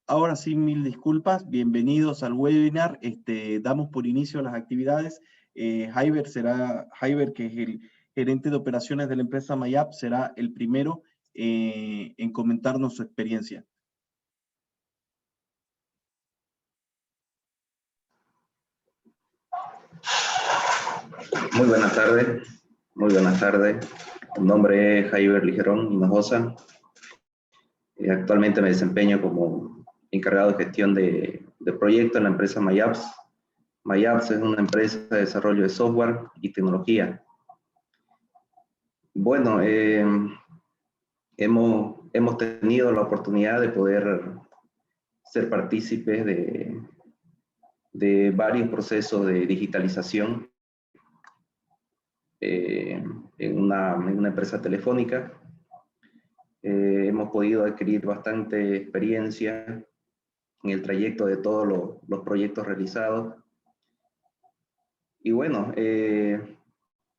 Ahora sí, mil disculpas. Bienvenidos al webinar. Damos por inicio las actividades. Jaiber, que es el gerente de operaciones de la empresa Mayap, será el primero en comentarnos su experiencia. Muy buenas tardes. Muy buenas tardes. Mi nombre es Jaiber Ligerón Hinojosa. Actualmente me desempeño como encargado de gestión de proyectos en la empresa Mayaps. Mayaps es una empresa de desarrollo de software y tecnología. Bueno, hemos tenido la oportunidad de poder ser partícipes de varios procesos de digitalización en una empresa telefónica. Hemos podido adquirir bastante experiencia en el trayecto de todos los proyectos realizados. Y bueno,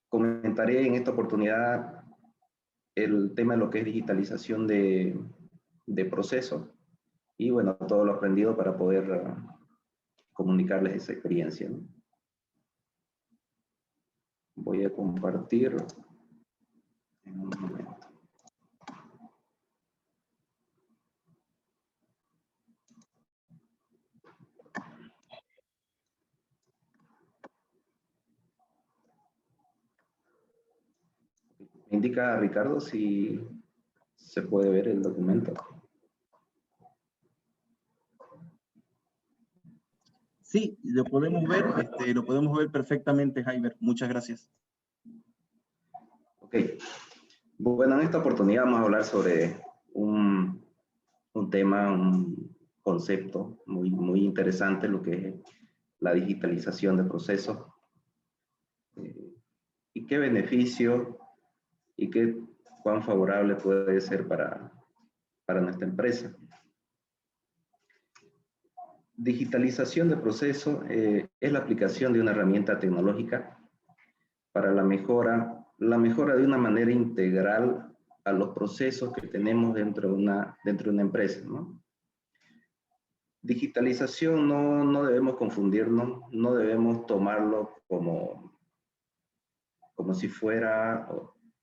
comentaré en esta oportunidad el tema de lo que es digitalización de procesos y bueno, todo lo aprendido para poder comunicarles esa experiencia, ¿no? Voy a compartir en un momento. Me indica Ricardo si se puede ver el documento. Sí, lo podemos ver perfectamente, Jaiber. Muchas gracias. Ok. Bueno, en esta oportunidad vamos a hablar sobre un tema, un concepto muy interesante, lo que es la digitalización de procesos. Y qué beneficio y cuán favorable puede ser para nuestra empresa. Digitalización de procesos es la aplicación de una herramienta tecnológica para la mejora de una manera integral a los procesos que tenemos dentro de una empresa, ¿no? Digitalización no debemos confundirnos, no debemos tomarlo como si fuera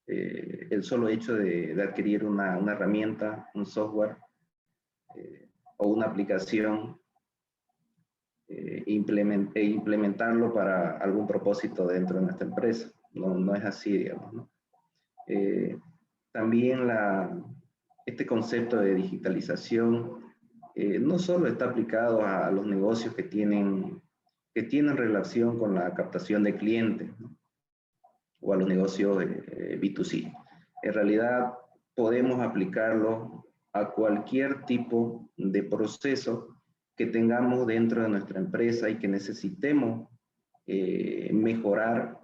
el solo hecho de adquirir una herramienta, un software o una aplicación e implementarlo para algún propósito dentro de nuestra empresa. No es así, digamos, ¿no? También este concepto de digitalización no solo está aplicado a los negocios que tienen relación con la captación de clientes, ¿no? O a los negocios B2C. En realidad podemos aplicarlo a cualquier tipo de proceso que tengamos dentro de nuestra empresa y que necesitemos mejorar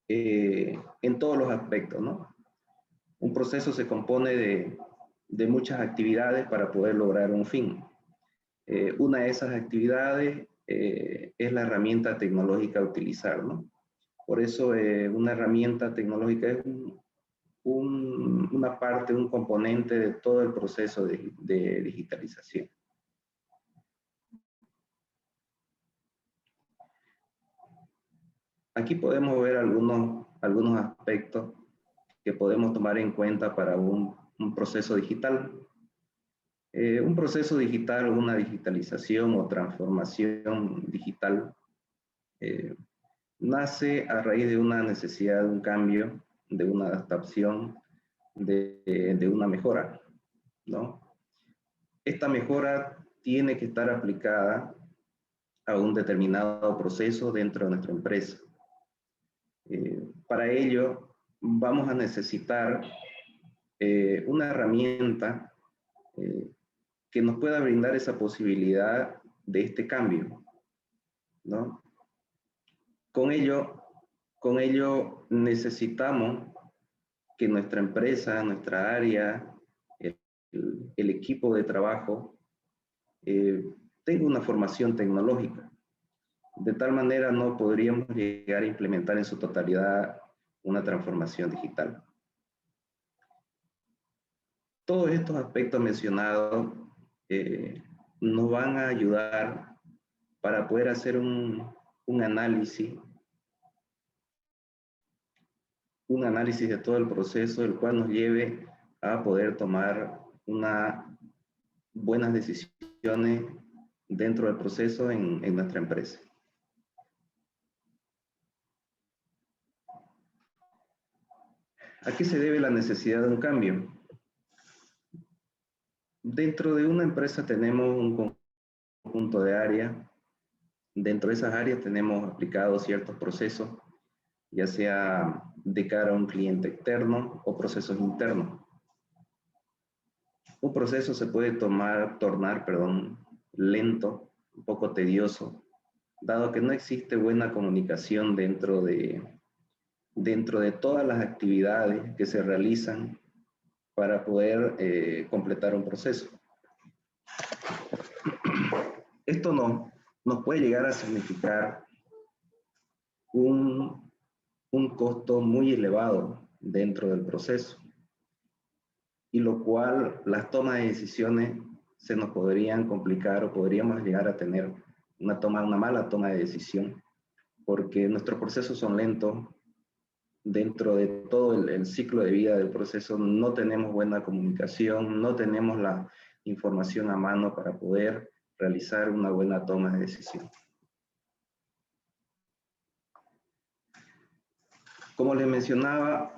en todos los aspectos, ¿no? Un proceso se compone de muchas actividades para poder lograr un fin. Una de esas actividades es la herramienta tecnológica a utilizar, ¿no? Por eso una herramienta tecnológica es una parte, un componente de todo el proceso de digitalización. Aquí podemos ver algunos aspectos que podemos tomar en cuenta para un proceso digital. Un proceso digital o una digitalización o transformación digital nace a raíz de una necesidad de un cambio, de una adaptación, de una mejora, ¿no? Esta mejora tiene que estar aplicada a un determinado proceso dentro de nuestra empresa. Para ello, vamos a necesitar una herramienta que nos pueda brindar esa posibilidad de este cambio, ¿no? Con ello necesitamos que nuestra empresa, nuestra área, el equipo de trabajo tenga una formación tecnológica. De tal manera no podríamos llegar a implementar en su totalidad una transformación digital. Todos estos aspectos mencionados nos van a ayudar para poder hacer un análisis de todo el proceso, el cual nos lleve a poder tomar unas buenas decisiones dentro del proceso en nuestra empresa. ¿A qué se debe la necesidad de un cambio? Dentro de una empresa tenemos un conjunto de áreas. Dentro de esas áreas tenemos aplicados ciertos procesos, ya sea de cara a un cliente externo o procesos internos. Un proceso se puede tornar lento, un poco tedioso, dado que no existe buena comunicación dentro de todas las actividades que se realizan para poder completar un proceso. Esto nos puede llegar a significar un costo muy elevado dentro del proceso, y lo cual las tomas de decisiones se nos podrían complicar o podríamos llegar a tener una mala toma de decisión, porque nuestros procesos son lentos. Dentro de todo el ciclo de vida del proceso no tenemos buena comunicación, no tenemos la información a mano para poder realizar una buena toma de decisión. Como les mencionaba,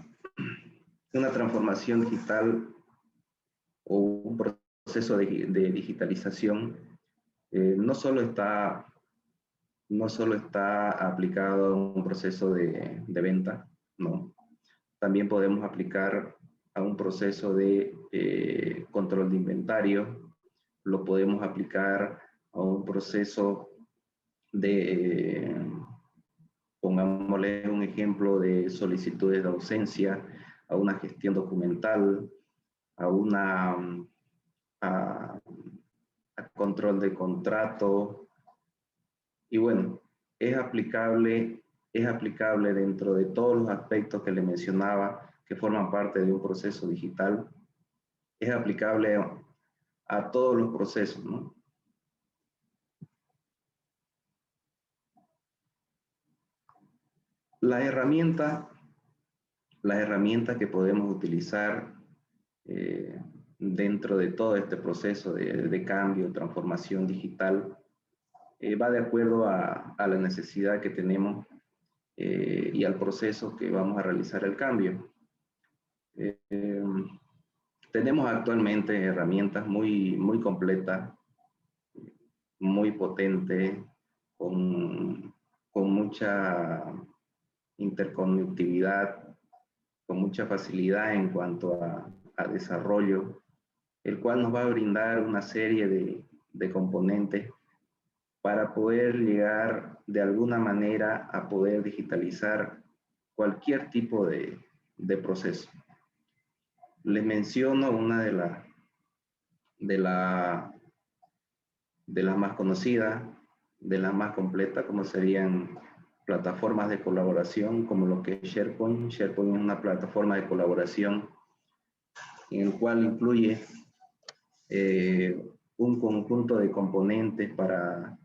una transformación digital o un proceso de digitalización no solo está aplicado a un proceso de venta, no. También podemos aplicar a un proceso de control de inventario, lo podemos aplicar a un proceso de, pongámosle un ejemplo, de solicitudes de ausencia, a una gestión documental, a control de contrato. Y bueno, es aplicable dentro de todos los aspectos que le mencionaba, que forman parte de un proceso digital. Es aplicable a todos los procesos, ¿no? Las herramientas que podemos utilizar dentro de todo este proceso de cambio, transformación digital, va de acuerdo a la necesidad que tenemos y al proceso que vamos a realizar el cambio. Tenemos actualmente herramientas muy completas, muy potentes, con mucha interconectividad, con mucha facilidad en cuanto a desarrollo, el cual nos va a brindar una serie de componentes para poder llegar de alguna manera a poder digitalizar cualquier tipo de proceso. Les menciono una de las más conocidas, de las más completas, como serían plataformas de colaboración, como lo que es SharePoint. SharePoint es una plataforma de colaboración en el cual incluye un conjunto de componentes para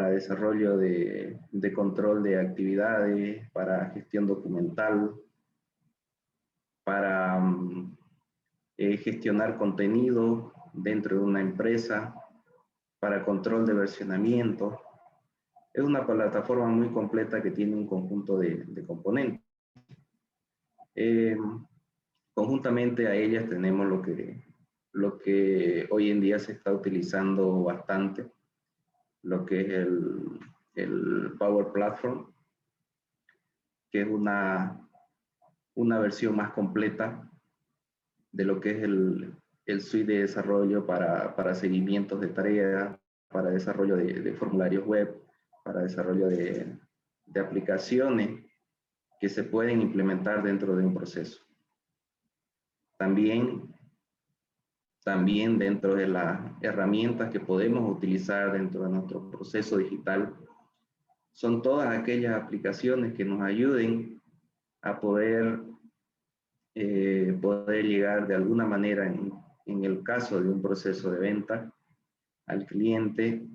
desarrollo de control de actividades, para gestión documental, para gestionar contenido dentro de una empresa, para control de versionamiento. Es una plataforma muy completa que tiene un conjunto de componentes. Conjuntamente a ellas tenemos lo que hoy en día se está utilizando bastante, lo que es el Power Platform, que es una versión más completa de lo que es el suite de desarrollo para seguimientos de tareas, para desarrollo de formularios web, para desarrollo de aplicaciones que se pueden implementar dentro de un proceso. También dentro de las herramientas que podemos utilizar dentro de nuestro proceso digital, son todas aquellas aplicaciones que nos ayuden a poder llegar de alguna manera, en el caso de un proceso de venta, al cliente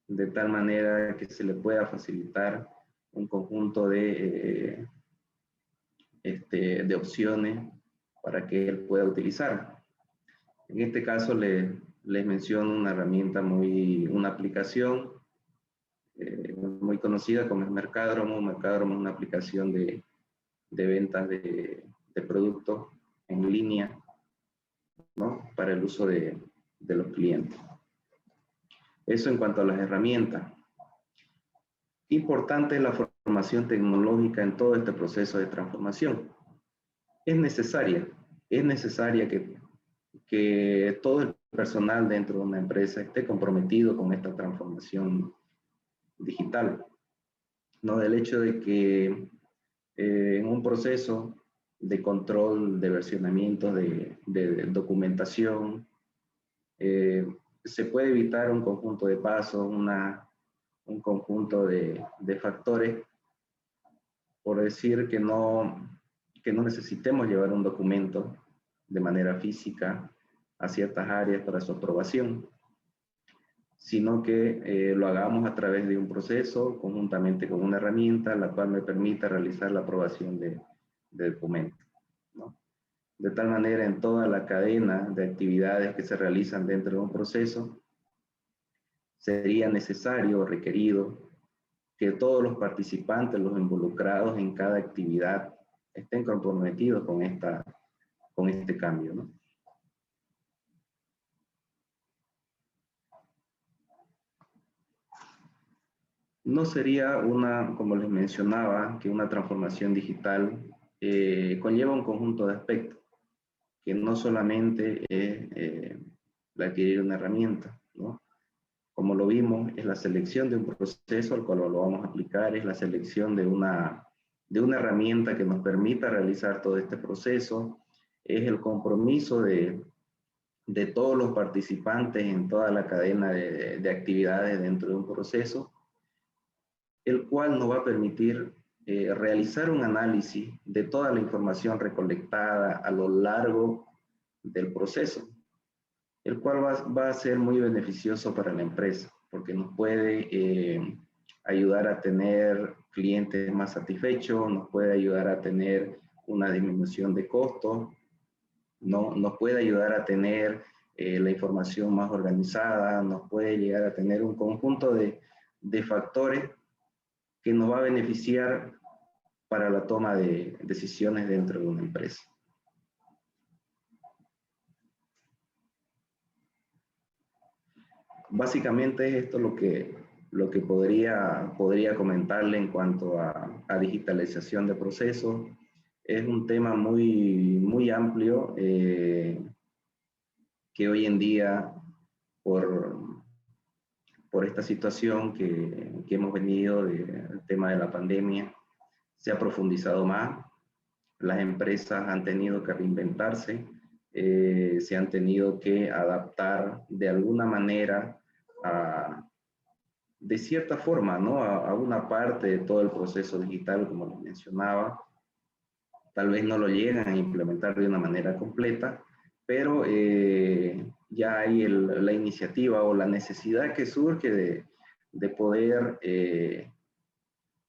de tal manera que se le pueda facilitar un conjunto de opciones para que él pueda utilizar. En este caso les menciono una herramienta una aplicación muy conocida como es Mercadromo. Mercadromo es una aplicación de ventas de productos en línea, ¿no? Para el uso de los clientes. Eso en cuanto a las herramientas. Importante es la formación tecnológica en todo este proceso de transformación. Es necesaria que todo el personal dentro de una empresa esté comprometido con esta transformación digital, ¿no? Del hecho de que en un proceso de control, de versionamiento, de documentación, se puede evitar un conjunto de pasos, un conjunto de factores, por decir que no necesitemos llevar un documento de manera física a ciertas áreas para su aprobación, sino que lo hagamos a través de un proceso, conjuntamente con una herramienta, la cual me permita realizar la aprobación de documentos, ¿no? De tal manera, en toda la cadena de actividades que se realizan dentro de un proceso, sería necesario o requerido que todos los participantes, los involucrados en cada actividad, estén comprometidos con este cambio, ¿no? No sería como les mencionaba, que una transformación digital conlleva un conjunto de aspectos, que no solamente es el adquirir una herramienta, ¿no? Como lo vimos, es la selección de un proceso al cual lo vamos a aplicar, es la selección de una herramienta que nos permita realizar todo este proceso, es el compromiso de todos los participantes en toda la cadena de actividades dentro de un proceso, el cual nos va a permitir realizar un análisis de toda la información recolectada a lo largo del proceso, el cual va a ser muy beneficioso para la empresa, porque nos puede ayudar a tener clientes más satisfechos, nos puede ayudar a tener una disminución de costos, ¿no? Nos puede ayudar a tener la información más organizada, nos puede llegar a tener un conjunto de factores que nos va a beneficiar para la toma de decisiones dentro de una empresa. Básicamente es esto lo que podría comentarle en cuanto a digitalización de procesos. Es un tema muy amplio que hoy en día, por esta situación que hemos venido del tema de la pandemia, se ha profundizado más. Las empresas han tenido que reinventarse, se han tenido que adaptar de alguna manera de cierta forma, ¿no? A una parte de todo el proceso digital, como les mencionaba. Tal vez no lo llegan a implementar de una manera completa, pero ya hay la iniciativa o la necesidad que surge de poder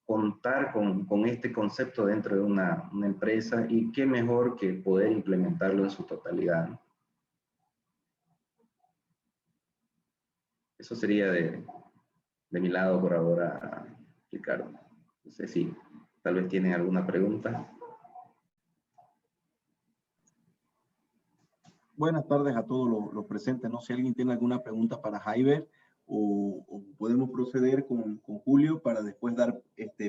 contar con este concepto dentro de una empresa, y qué mejor que poder implementarlo en su totalidad, ¿no? Eso sería de mi lado por ahora, Ricardo. No sé si tal vez tienen alguna pregunta. Buenas tardes a todos los presentes, ¿no? Si alguien tiene alguna pregunta para Jaiber, o podemos proceder con Julio para después dar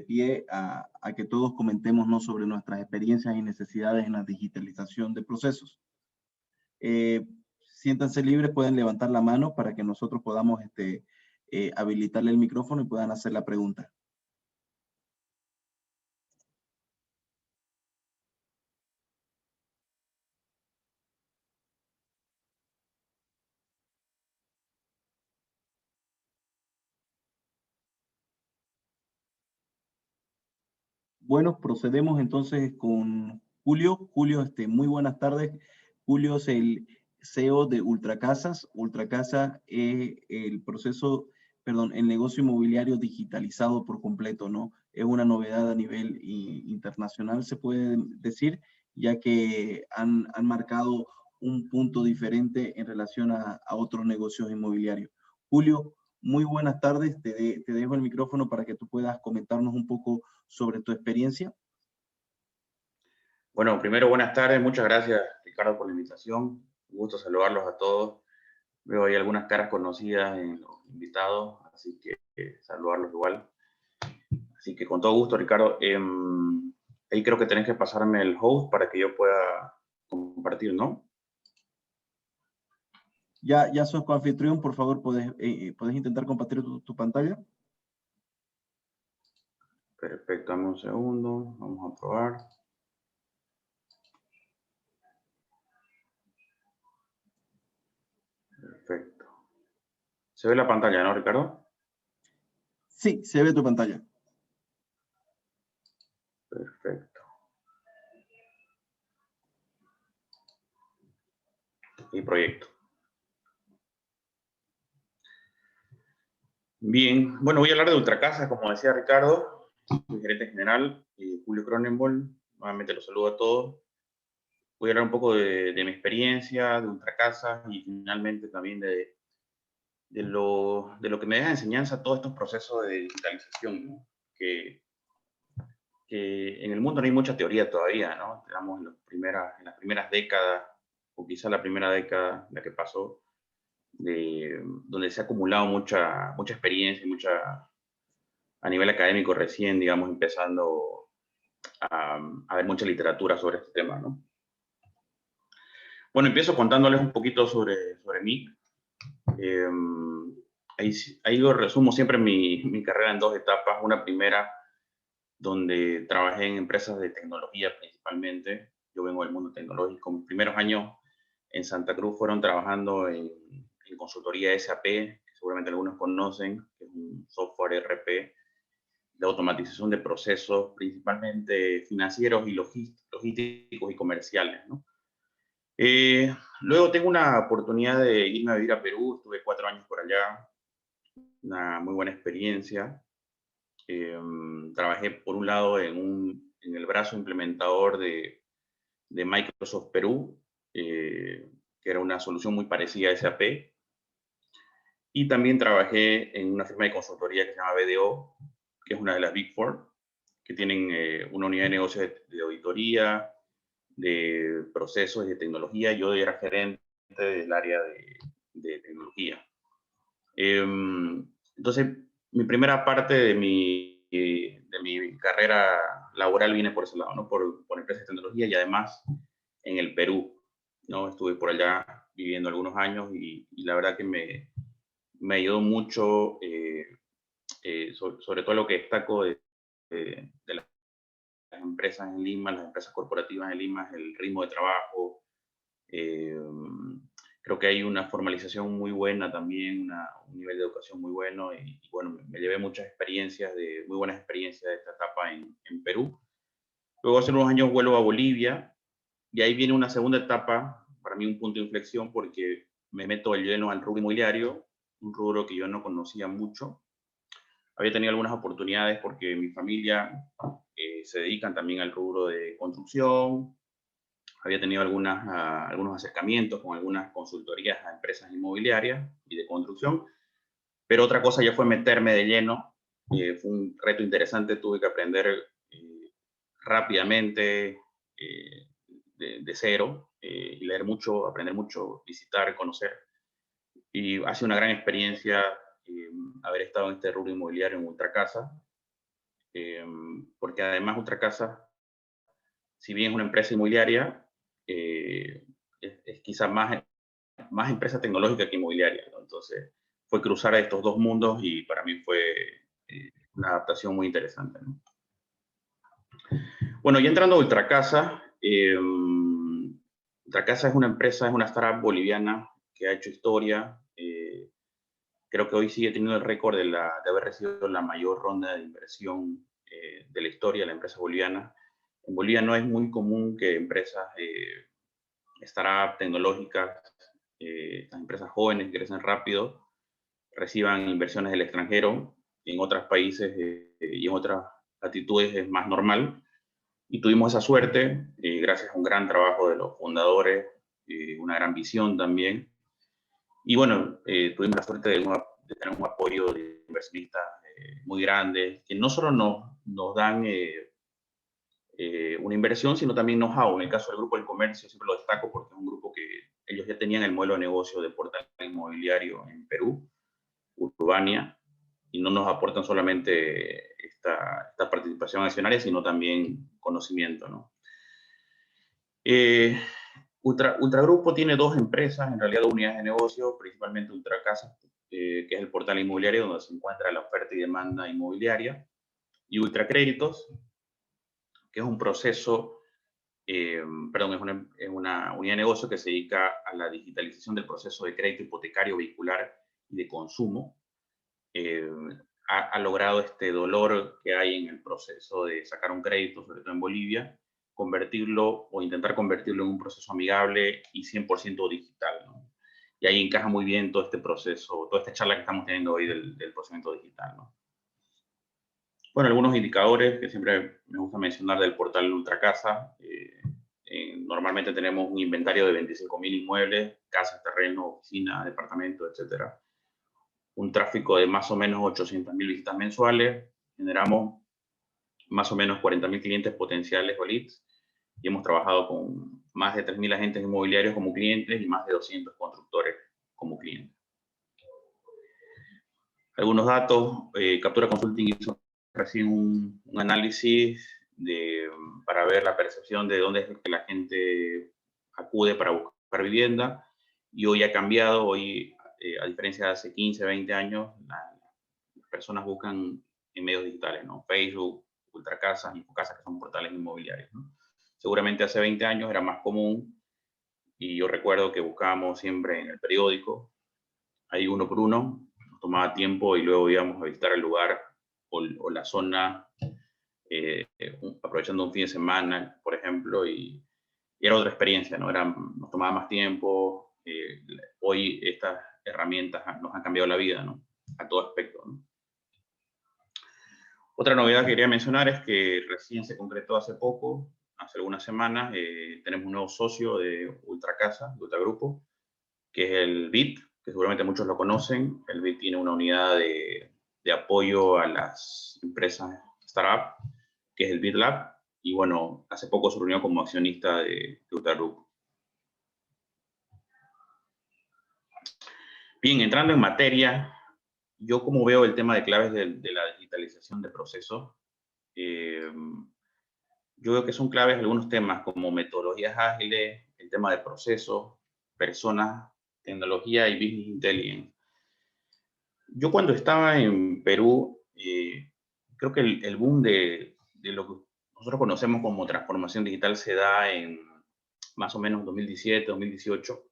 pie a que todos comentemos, ¿no?, sobre nuestras experiencias y necesidades en la digitalización de procesos. Siéntanse libres, pueden levantar la mano para que nosotros podamos habilitarle el micrófono y puedan hacer la pregunta. Bueno, procedemos entonces con Julio. Julio, muy buenas tardes. Julio es CEO de Ultracasas. Ultracasa es el el negocio inmobiliario digitalizado por completo, ¿no? Es una novedad a nivel internacional, se puede decir, ya que han marcado un punto diferente en relación a otros negocios inmobiliarios. Julio, muy buenas tardes. Te dejo el micrófono para que tú puedas comentarnos un poco sobre tu experiencia. Bueno, primero, buenas tardes. Muchas gracias, Ricardo, por la invitación. Un gusto saludarlos a todos. Veo ahí algunas caras conocidas en los invitados, así que saludarlos igual. Así que con todo gusto, Ricardo. Ahí creo que tenés que pasarme el host para que yo pueda compartir, ¿no? Ya sos coanfitrión, por favor, ¿puedes intentar compartir tu pantalla? Perfecto, dame un segundo. Vamos a probar. Perfecto. ¿Se ve la pantalla, no, Ricardo? Sí, se ve tu pantalla. Perfecto. Y proyecto. Bien, bueno, voy a hablar de Ultracasa, como decía Ricardo, soy gerente general, Julio Cronenbol, nuevamente los saludo a todos. Voy a hablar un poco de mi experiencia, de Ultracasa y finalmente también de lo que me deja de enseñanza todos estos procesos de digitalización, ¿no? que en el mundo no hay mucha teoría todavía, ¿no? Digamos, en las primeras décadas, o quizá la primera década, la que pasó, donde se ha acumulado mucha experiencia, a nivel académico recién, digamos, empezando a ver mucha literatura sobre este tema, ¿no? Bueno, empiezo contándoles un poquito sobre mí. Ahí yo resumo siempre mi carrera en dos etapas. Una primera, donde trabajé en empresas de tecnología principalmente. Yo vengo del mundo tecnológico. Mis primeros años en Santa Cruz fueron trabajando en consultoría SAP, que seguramente algunos conocen, que es un software ERP de automatización de procesos, principalmente financieros y logísticos y comerciales, ¿no? Luego tengo una oportunidad de irme a vivir a Perú, estuve 4 años por allá, una muy buena experiencia. Trabajé por un lado en el brazo implementador de Microsoft Perú, que era una solución muy parecida a SAP. Y también trabajé en una firma de consultoría que se llama BDO, que es una de las Big Four, que tienen una unidad de negocio de auditoría, de procesos y de tecnología. Yo era gerente del área de tecnología. Entonces, mi primera parte de mi carrera laboral viene por ese lado, ¿no? Por empresas de tecnología y además en el Perú, ¿no? Estuve por allá viviendo algunos años y la verdad que me ayudó mucho, sobre todo lo que destaco de las empresas en Lima, las empresas corporativas en Lima, es el ritmo de trabajo. Creo que hay una formalización muy buena también, un nivel de educación muy bueno y bueno, me llevé muchas experiencias, muy buenas experiencias de esta etapa en Perú. Luego hace unos años vuelvo a Bolivia y ahí viene una segunda etapa, para mí un punto de inflexión porque me meto de lleno al rubro inmobiliario, un rubro que yo no conocía mucho. Había tenido algunas oportunidades porque mi familia se dedican también al rubro de construcción. Había tenido algunos acercamientos con algunas consultorías a empresas inmobiliarias y de construcción, pero otra cosa ya fue meterme de lleno. Fue un reto interesante, tuve que aprender rápidamente de cero y leer mucho, aprender mucho, visitar, conocer. Y ha sido una gran experiencia haber estado en este rubro inmobiliario en Ultracasa, porque además Ultracasa, si bien es una empresa inmobiliaria, es quizá más empresa tecnológica que inmobiliaria, ¿no? Entonces, fue cruzar a estos dos mundos y para mí fue una adaptación muy interesante, ¿no? Bueno, ya entrando a Ultracasa, Ultracasa es una empresa, es una startup boliviana que ha hecho historia. Creo que hoy sigue teniendo el récord de haber recibido la mayor ronda de inversión de la historia de la empresa boliviana. En Bolivia no es muy común que empresas startup tecnológicas las empresas jóvenes que crecen rápido reciban inversiones del extranjero. En otros países y en otras latitudes es más normal. Y tuvimos esa suerte, gracias a un gran trabajo de los fundadores, una gran visión también. Y bueno, tuvimos la suerte de tener un apoyo de inversionistas muy grandes, que no solo nos dan una inversión, sino también know-how. En el caso del Grupo del Comercio, siempre lo destaco porque es un grupo que ellos ya tenían el modelo de negocio de portal inmobiliario en Perú, Urbania, y no nos aportan solamente esta participación accionaria, sino también conocimiento, ¿no? Ultragrupo tiene dos empresas, en realidad dos unidades de negocio, principalmente Ultracasa, que es el portal inmobiliario donde se encuentra la oferta y demanda inmobiliaria, y Ultracréditos, que es un proceso, perdón, es una unidad de negocio que se dedica a la digitalización del proceso de crédito hipotecario, vehicular y de consumo. Ha logrado este dolor que hay en el proceso de sacar un crédito, sobre todo en Bolivia, convertirlo o intentar convertirlo en un proceso amigable y 100% digital, ¿no? Y ahí encaja muy bien todo este proceso, toda esta charla que estamos teniendo hoy del procesamiento digital, ¿no? Bueno, algunos indicadores que siempre me gusta mencionar del portal Ultracasa. Normalmente tenemos un inventario de 25.000 inmuebles, casas, terrenos, oficinas, departamentos, etcétera. Un tráfico de más o menos 800.000 visitas mensuales. Generamos más o menos 40.000 clientes potenciales o leads, y hemos trabajado con más de 3.000 agentes inmobiliarios como clientes y más de 200 constructores como clientes. Algunos datos, Captura Consulting hizo recién un análisis para ver la percepción de dónde es que la gente acude para buscar vivienda, y hoy ha cambiado. Hoy, a diferencia de hace 15, 20 años, las personas buscan en medios digitales, ¿no? Facebook, Ultracasa, Infocasa, que son portales inmobiliarios, ¿no? Seguramente hace 20 años era más común, y yo recuerdo que buscábamos siempre en el periódico, ahí uno por uno, nos tomaba tiempo y luego íbamos a visitar el lugar o la zona, aprovechando un fin de semana, por ejemplo, y era otra experiencia, ¿no? Nos tomaba más tiempo. Hoy estas herramientas nos han cambiado la vida, ¿no? A todo aspecto, ¿no? Otra novedad que quería mencionar es que recién se concretó hace poco, hace algunas semanas, tenemos un nuevo socio de Ultracasa, de Ultragrupo, que es el BIT, que seguramente muchos lo conocen. El BIT tiene una unidad de apoyo a las empresas startup, que es el BIT Lab, y bueno, hace poco se reunió como accionista de Ultragrupo. Bien, entrando en materia, yo como veo el tema de claves de la digitalización de procesos, yo veo que son claves algunos temas como metodologías ágiles, el tema de procesos, personas, tecnología y business intelligence. Yo cuando estaba en Perú, creo que el boom de lo que nosotros conocemos como transformación digital se da en más o menos 2017, 2018.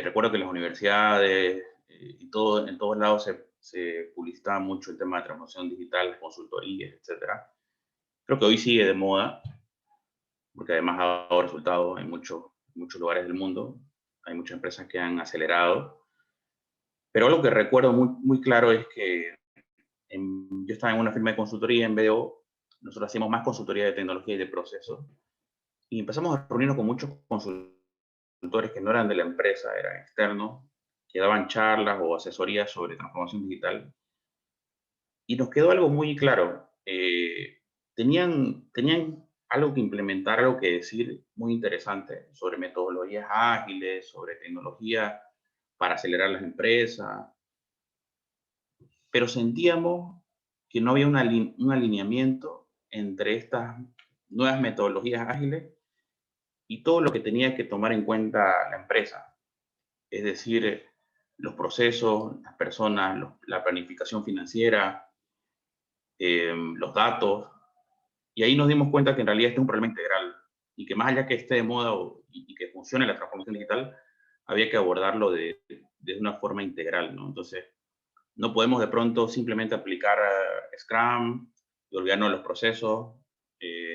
Recuerdo que en las universidades y en todos lados se publicitaba mucho el tema de transformación digital, consultorías, etcétera. Creo que hoy sigue de moda, porque además ha dado resultados en muchos lugares del mundo. Hay muchas empresas que han acelerado. Pero algo que recuerdo muy, muy claro es que yo estaba en una firma de consultoría en BDO. Nosotros hacíamos más consultoría de tecnología y de procesos. Y empezamos a reunirnos con muchos consultores que no eran de la empresa, eran externos, que daban charlas o asesorías sobre transformación digital. Y nos quedó algo muy claro. Tenían algo que implementar, algo que decir muy interesante sobre metodologías ágiles, sobre tecnología para acelerar las empresas, pero sentíamos que no había un alineamiento entre estas nuevas metodologías ágiles y todo lo que tenía que tomar en cuenta la empresa. Es decir, los procesos, las personas, la planificación financiera, los datos. Y ahí nos dimos cuenta que en realidad este es un problema integral y que más allá que esté de moda y que funcione la transformación digital, había que abordarlo de una forma integral, ¿no? Entonces, no podemos de pronto simplemente aplicar Scrum y olvidarnos de los procesos.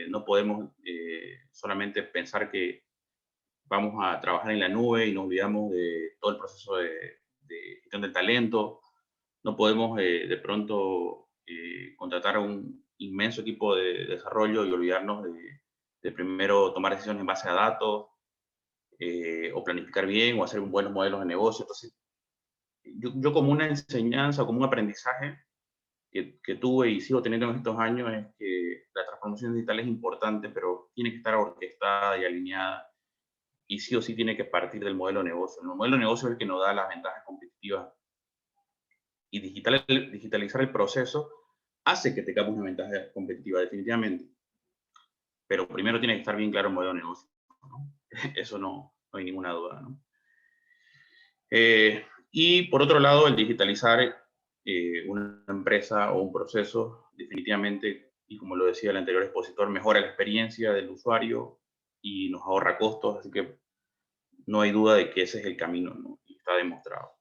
No podemos solamente pensar que vamos a trabajar en la nube y nos olvidamos de todo el proceso de gestión del talento. No podemos de pronto contratar a un inmenso equipo de desarrollo y olvidarnos de primero tomar decisiones en base a datos, o planificar bien, o hacer buenos modelos de negocio. Entonces, yo como una enseñanza, como un aprendizaje que tuve y sigo teniendo en estos años, es que la transformación digital es importante, pero tiene que estar orquestada y alineada, y sí o sí tiene que partir del modelo de negocio. El modelo de negocio es el que nos da las ventajas competitivas, y digitalizar el proceso hace que tengamos una ventaja competitiva, definitivamente. Pero primero tiene que estar bien claro el modelo de negocio, ¿no? Eso no hay ninguna duda, ¿no? Y por otro lado, el digitalizar una empresa o un proceso, definitivamente, y como lo decía el anterior expositor, mejora la experiencia del usuario y nos ahorra costos, así que no hay duda de que ese es el camino, ¿no? Y está demostrado.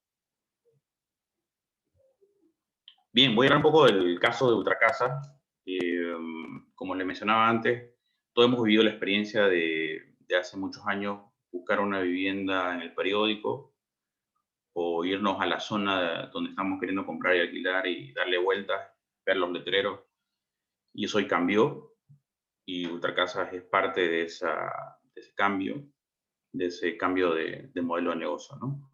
Bien, voy a hablar un poco del caso de Ultracasa. Como le mencionaba antes, todos hemos vivido la experiencia de hace muchos años buscar una vivienda en el periódico, o irnos a la zona donde estamos queriendo comprar y alquilar y darle vueltas, ver los letreros, y eso hoy cambió, y Ultracasas es parte de ese cambio, de modelo de negocio, ¿no?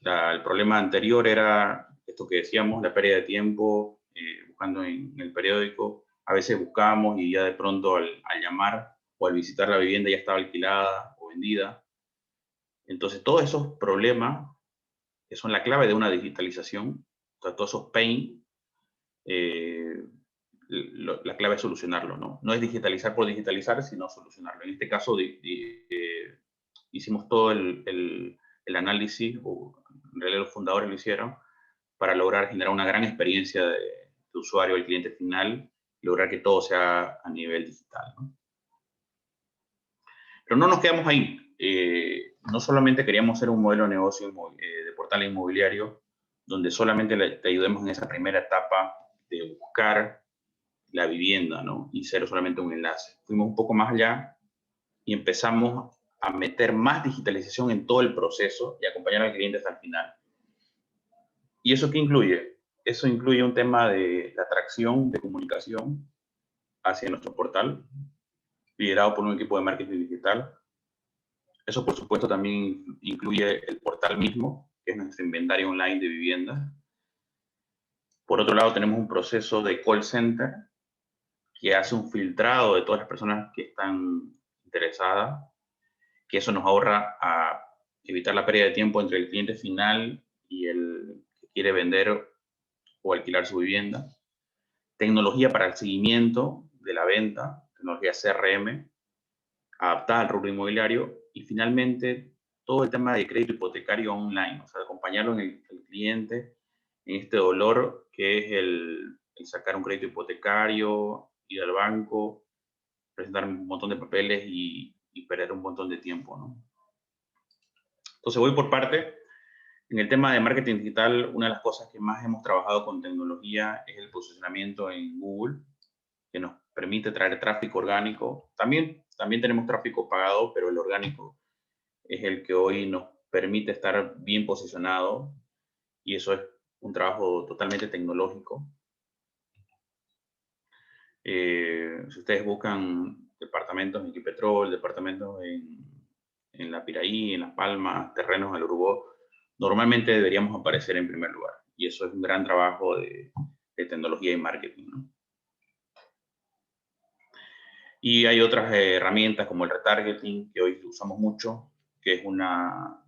El problema anterior era esto que decíamos, la pérdida de tiempo, buscando en el periódico. A veces buscábamos y ya de pronto al llamar o al visitar la vivienda ya estaba alquilada o vendida. Entonces, todos esos problemas que son la clave de una digitalización, o sea, todos esos pain, la clave es solucionarlo, ¿no? No es digitalizar por digitalizar, sino solucionarlo. En este caso, hicimos todo el análisis, o en realidad los fundadores lo hicieron, para lograr generar una gran experiencia de usuario al cliente final, y lograr que todo sea a nivel digital, ¿no? Pero no nos quedamos ahí. No solamente queríamos ser un modelo de negocio de portal inmobiliario, donde solamente te ayudemos en esa primera etapa de buscar la vivienda, ¿no? Y ser solamente un enlace. Fuimos un poco más allá y empezamos a meter más digitalización en todo el proceso y acompañar al cliente hasta el final. ¿Y eso qué incluye? Eso incluye un tema de la atracción de comunicación hacia nuestro portal, liderado por un equipo de marketing digital. Eso, por supuesto, también incluye el portal mismo, que es nuestro inventario online de viviendas. Por otro lado, tenemos un proceso de call center que hace un filtrado de todas las personas que están interesadas, que eso nos ahorra a evitar la pérdida de tiempo entre el cliente final y el que quiere vender o alquilar su vivienda. Tecnología para el seguimiento de la venta, tecnología CRM, adaptada al rubro inmobiliario. Y finalmente, todo el tema de crédito hipotecario online, o sea, acompañarlo en el cliente en este dolor que es el sacar un crédito hipotecario, ir al banco, presentar un montón de papeles y perder un montón de tiempo, ¿no? Entonces voy por parte. En el tema de marketing digital, una de las cosas que más hemos trabajado con tecnología es el posicionamiento en Google, que nos permite traer tráfico orgánico. También tenemos tráfico pagado, pero el orgánico es el que hoy nos permite estar bien posicionado, y eso es un trabajo totalmente tecnológico. Si ustedes buscan departamentos en Equipetrol, departamentos en La Piraí, en Las Palmas, terrenos en el Urubó, normalmente deberíamos aparecer en primer lugar. Y eso es un gran trabajo de tecnología y marketing, ¿no? Y hay otras herramientas como el retargeting, que hoy usamos mucho, que es una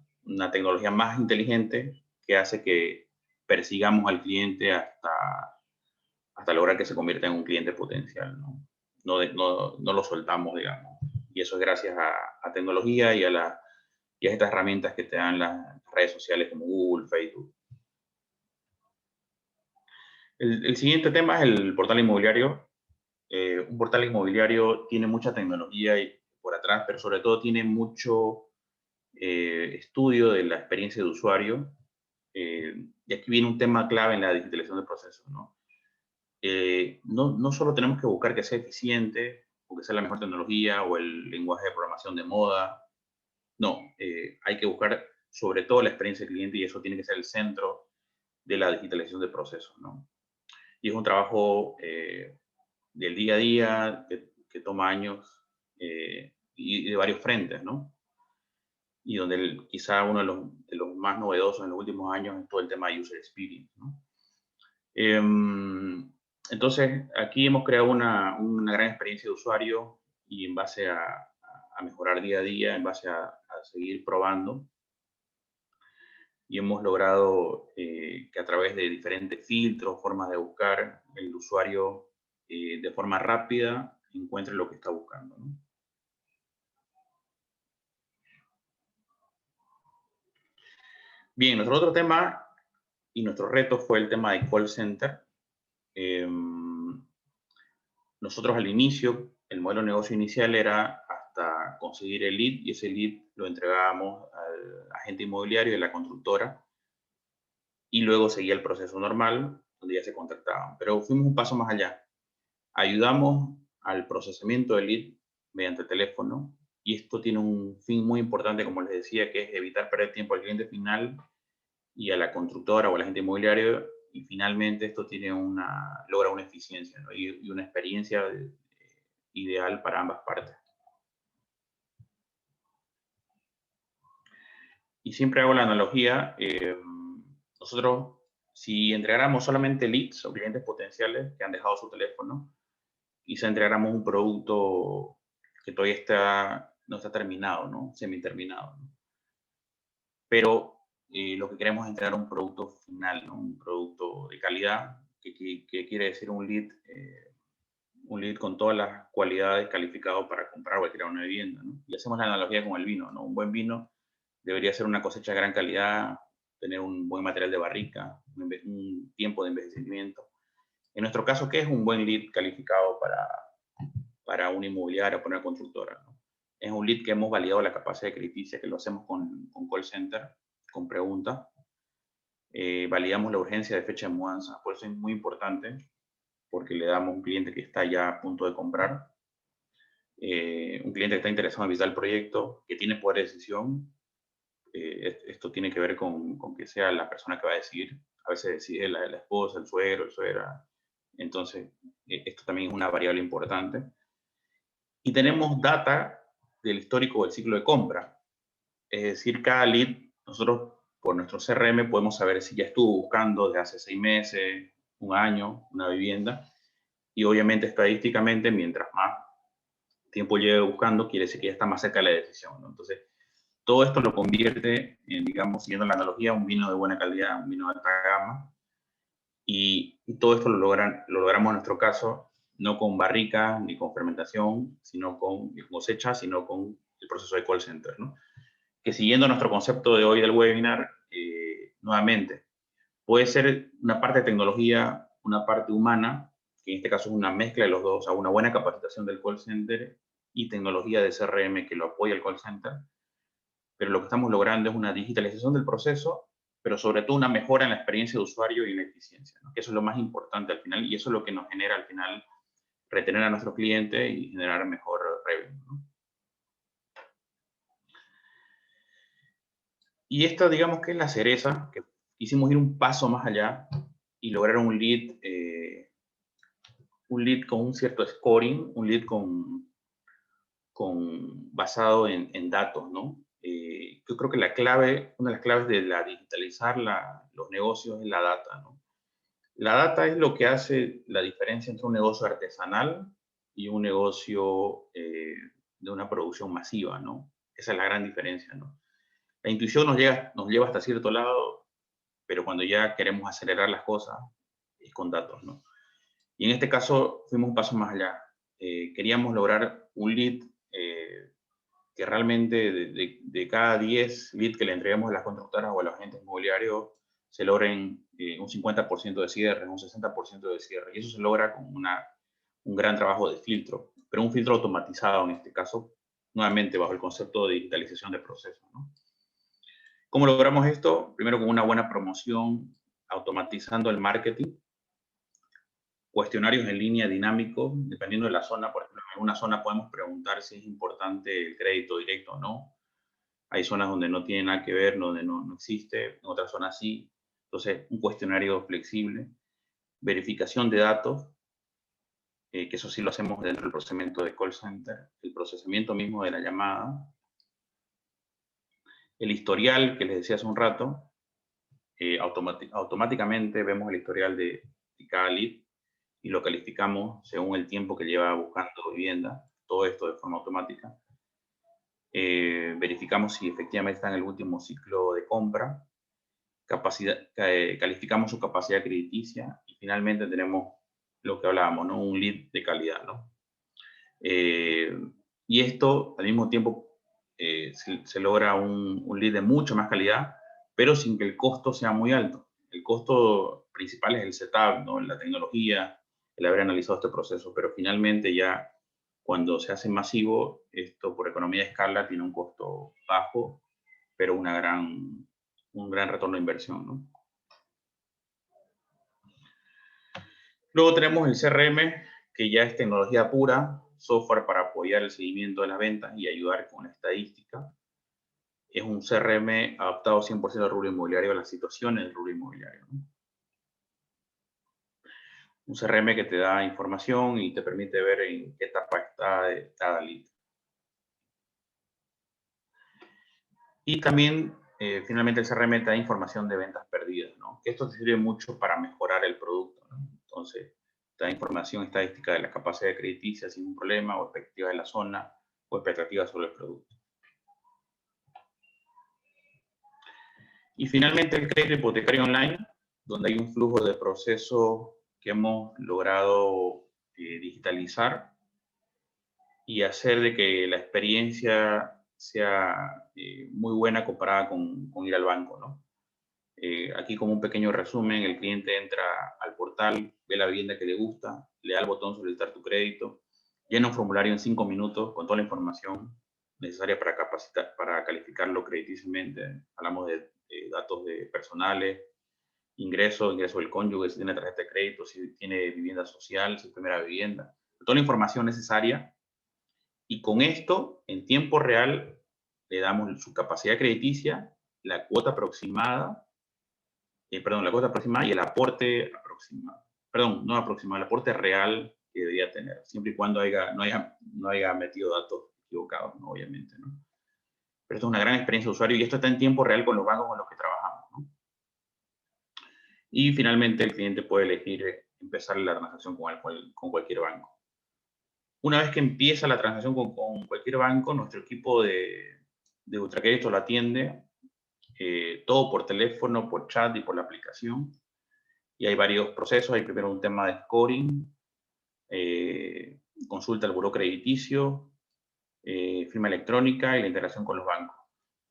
tecnología más inteligente que hace que persigamos al cliente hasta lograr que se convierta en un cliente potencial, ¿no? No lo soltamos, digamos. Y eso es gracias a tecnología y a estas herramientas que te dan las redes sociales como Google, Facebook. El siguiente tema es el portal inmobiliario. Un portal inmobiliario tiene mucha tecnología por atrás, pero sobre todo tiene mucho estudio de la experiencia de usuario. Y aquí viene un tema clave en la digitalización del proceso, ¿no? No solo tenemos que buscar que sea eficiente, o que sea la mejor tecnología o el lenguaje de programación de moda. No, hay que buscar sobre todo la experiencia del cliente y eso tiene que ser el centro de la digitalización de procesos, ¿no? Y es un trabajo del día a día que toma años y de varios frentes, ¿no? Y donde quizá uno de los más novedosos en los últimos años es todo el tema de user experience, ¿no? Entonces, aquí hemos creado una gran experiencia de usuario y en base a mejorar día a día, en base a seguir probando, y hemos logrado que a través de diferentes filtros, formas de buscar, el usuario de forma rápida encuentre lo que está buscando, ¿no? Bien, nuestro otro tema y nuestro reto fue el tema de call center. Nosotros al inicio, el modelo de negocio inicial era hasta conseguir el lead y ese lead lo entregábamos al agente inmobiliario de la constructora y luego seguía el proceso normal donde ya se contactaban. Pero fuimos un paso más allá. Ayudamos al procesamiento del lead mediante teléfono y esto tiene un fin muy importante, como les decía, que es evitar perder tiempo al cliente final y a la constructora o al agente inmobiliario, y finalmente esto logra una eficiencia, ¿no? y una experiencia ideal para ambas partes. Y siempre hago la analogía, nosotros si entregáramos solamente leads o clientes potenciales que han dejado su teléfono y se entregáramos un producto que todavía no está terminado, ¿no? Semi-terminado, ¿no? Pero lo que queremos es entregar un producto final, ¿no? Un producto de calidad, que quiere decir un lead con todas las cualidades calificado para comprar o alquilar una vivienda, ¿no? Y hacemos la analogía con el vino, ¿no? Un buen vino debería ser una cosecha de gran calidad, tener un buen material de barrica, un tiempo de envejecimiento. En nuestro caso, ¿qué es un buen lead calificado para una inmobiliaria o para una constructora, ¿no? Es un lead que hemos validado la capacidad crediticia, que lo hacemos con call center, con preguntas. Validamos la urgencia de fecha de mudanza, por eso es muy importante, porque le damos a un cliente que está ya a punto de comprar, un cliente que está interesado en visitar el proyecto, que tiene poder de decisión. Esto tiene que ver con que sea la persona que va a decidir. A veces decide la esposa, el suegro, suegra. Entonces, esto también es una variable importante. Y tenemos data del histórico del ciclo de compra. Es decir, cada lead, nosotros por nuestro CRM podemos saber si ya estuvo buscando desde hace 6 meses, un año, una vivienda. Y obviamente estadísticamente, mientras más tiempo lleve buscando, quiere decir que ya está más cerca de la decisión, ¿no? Entonces, todo esto lo convierte en, digamos, siguiendo la analogía, un vino de buena calidad, un vino de alta gama. Y todo esto lo logramos en nuestro caso, no con barrica ni con fermentación, sino con cosecha, sino con el proceso de call center, ¿no? Que siguiendo nuestro concepto de hoy del webinar, nuevamente, puede ser una parte de tecnología, una parte humana, que en este caso es una mezcla de los dos, o sea, una buena capacitación del call center y tecnología de CRM que lo apoya el call center, pero lo que estamos logrando es una digitalización del proceso, pero sobre todo una mejora en la experiencia de usuario y en la eficiencia, ¿no? Que eso es lo más importante al final, y eso es lo que nos genera al final retener a nuestros clientes y generar mejor revenue, ¿no? Y esta, digamos que es la cereza, que quisimos ir un paso más allá y lograr un lead con un cierto scoring, un lead basado en datos, ¿no? Yo creo que una de las claves de digitalizar los negocios es la data, ¿no? La data es lo que hace la diferencia entre un negocio artesanal y un negocio de una producción masiva, ¿no? Esa es la gran diferencia, ¿no? La intuición nos lleva hasta cierto lado, pero cuando ya queremos acelerar las cosas es con datos, ¿no? Y en este caso fuimos un paso más allá. Queríamos lograr un lead que realmente de cada 10 leads que le entreguemos a las constructoras o a los agentes inmobiliarios se logren un 50% de cierre, un 60% de cierre. Y eso se logra con un gran trabajo de filtro, pero un filtro automatizado en este caso, nuevamente bajo el concepto de digitalización de procesos, ¿no? ¿Cómo logramos esto? Primero con una buena promoción, automatizando el marketing. cuestionarios en línea dinámicos, dependiendo de la zona. Por ejemplo, en alguna zona podemos preguntar si es importante el crédito directo o no. Hay zonas donde no tiene nada que ver, donde no existe, en otras zonas sí. Entonces, un cuestionario flexible. Verificación de datos, que eso sí lo hacemos dentro del procesamiento de call center, el procesamiento mismo de la llamada, el historial que les decía hace un rato, automáticamente vemos el historial de cada lead y lo calificamos según el tiempo que lleva buscando vivienda, todo esto de forma automática. Verificamos si efectivamente está en el último ciclo de compra, calificamos su capacidad crediticia y finalmente tenemos lo que hablábamos, ¿no? Un lead de calidad, ¿no? Y esto al mismo tiempo se logra un lead de mucha más calidad, pero sin que el costo sea muy alto. El costo principal es el setup, ¿no? La tecnología, el haber analizado este proceso, pero finalmente ya cuando se hace masivo, esto por economía de escala tiene un costo bajo, pero un gran retorno de inversión, ¿no? Luego tenemos el CRM, que ya es tecnología pura, software para apoyar el seguimiento de las ventas y ayudar con la estadística. Es un CRM adaptado 100% al rubro inmobiliario, a las situaciones del rubro inmobiliario, ¿no? Un CRM que te da información y te permite ver en qué etapa está cada lead. Y también, finalmente, el CRM te da información de ventas perdidas, ¿no? Esto te sirve mucho para mejorar el producto, ¿no? Entonces, te da información estadística de la capacidad crediticia sin un problema, o expectativas de la zona, o expectativas sobre el producto. Y finalmente, el crédito hipotecario online, donde hay un flujo de proceso que hemos logrado digitalizar y hacer de que la experiencia sea muy buena comparada con ir al banco, ¿no? Aquí como un pequeño resumen, el cliente entra al portal, ve la vivienda que le gusta, le da el botón solicitar tu crédito, llena un formulario en 5 minutos con toda la información necesaria para calificarlo crediticiamente. Hablamos de datos personales, ingreso del cónyuge, si tiene tarjeta de crédito, si tiene vivienda social, si es primera vivienda, toda la información necesaria. Y con esto, en tiempo real, le damos su capacidad crediticia, la cuota aproximada, la cuota aproximada y el aporte aproximado. Perdón, no aproximado, el aporte real que debería tener, siempre y cuando no haya metido datos equivocados, ¿no? Obviamente, ¿no? Pero esto es una gran experiencia de usuario y esto está en tiempo real con los bancos con los que trabajamos, ¿no? Y finalmente el cliente puede elegir empezar la transacción con cualquier banco. Una vez que empieza la transacción con cualquier banco, nuestro equipo de ultracrédito lo atiende, todo por teléfono, por chat y por la aplicación. Y hay varios procesos. Hay primero un tema de scoring, consulta al buró crediticio, firma electrónica y la integración con los bancos.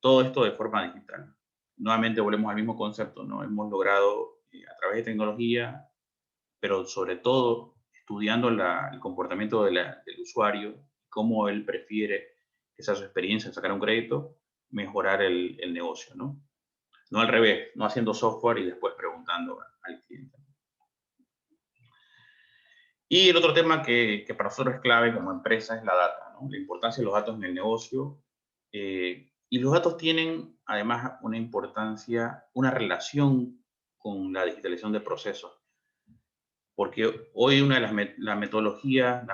Todo esto de forma digital. Nuevamente volvemos al mismo concepto, ¿no? Hemos logrado, a través de tecnología, pero sobre todo estudiando el comportamiento del usuario, cómo él prefiere que sea su experiencia en sacar un crédito, mejorar el negocio, ¿no? No al revés, no haciendo software y después preguntando al cliente. Y el otro tema que para nosotros es clave como empresa es la data, ¿no? La importancia de los datos en el negocio. Y los datos tienen además una importancia, una relación con la digitalización de procesos. Porque hoy una de las metodologías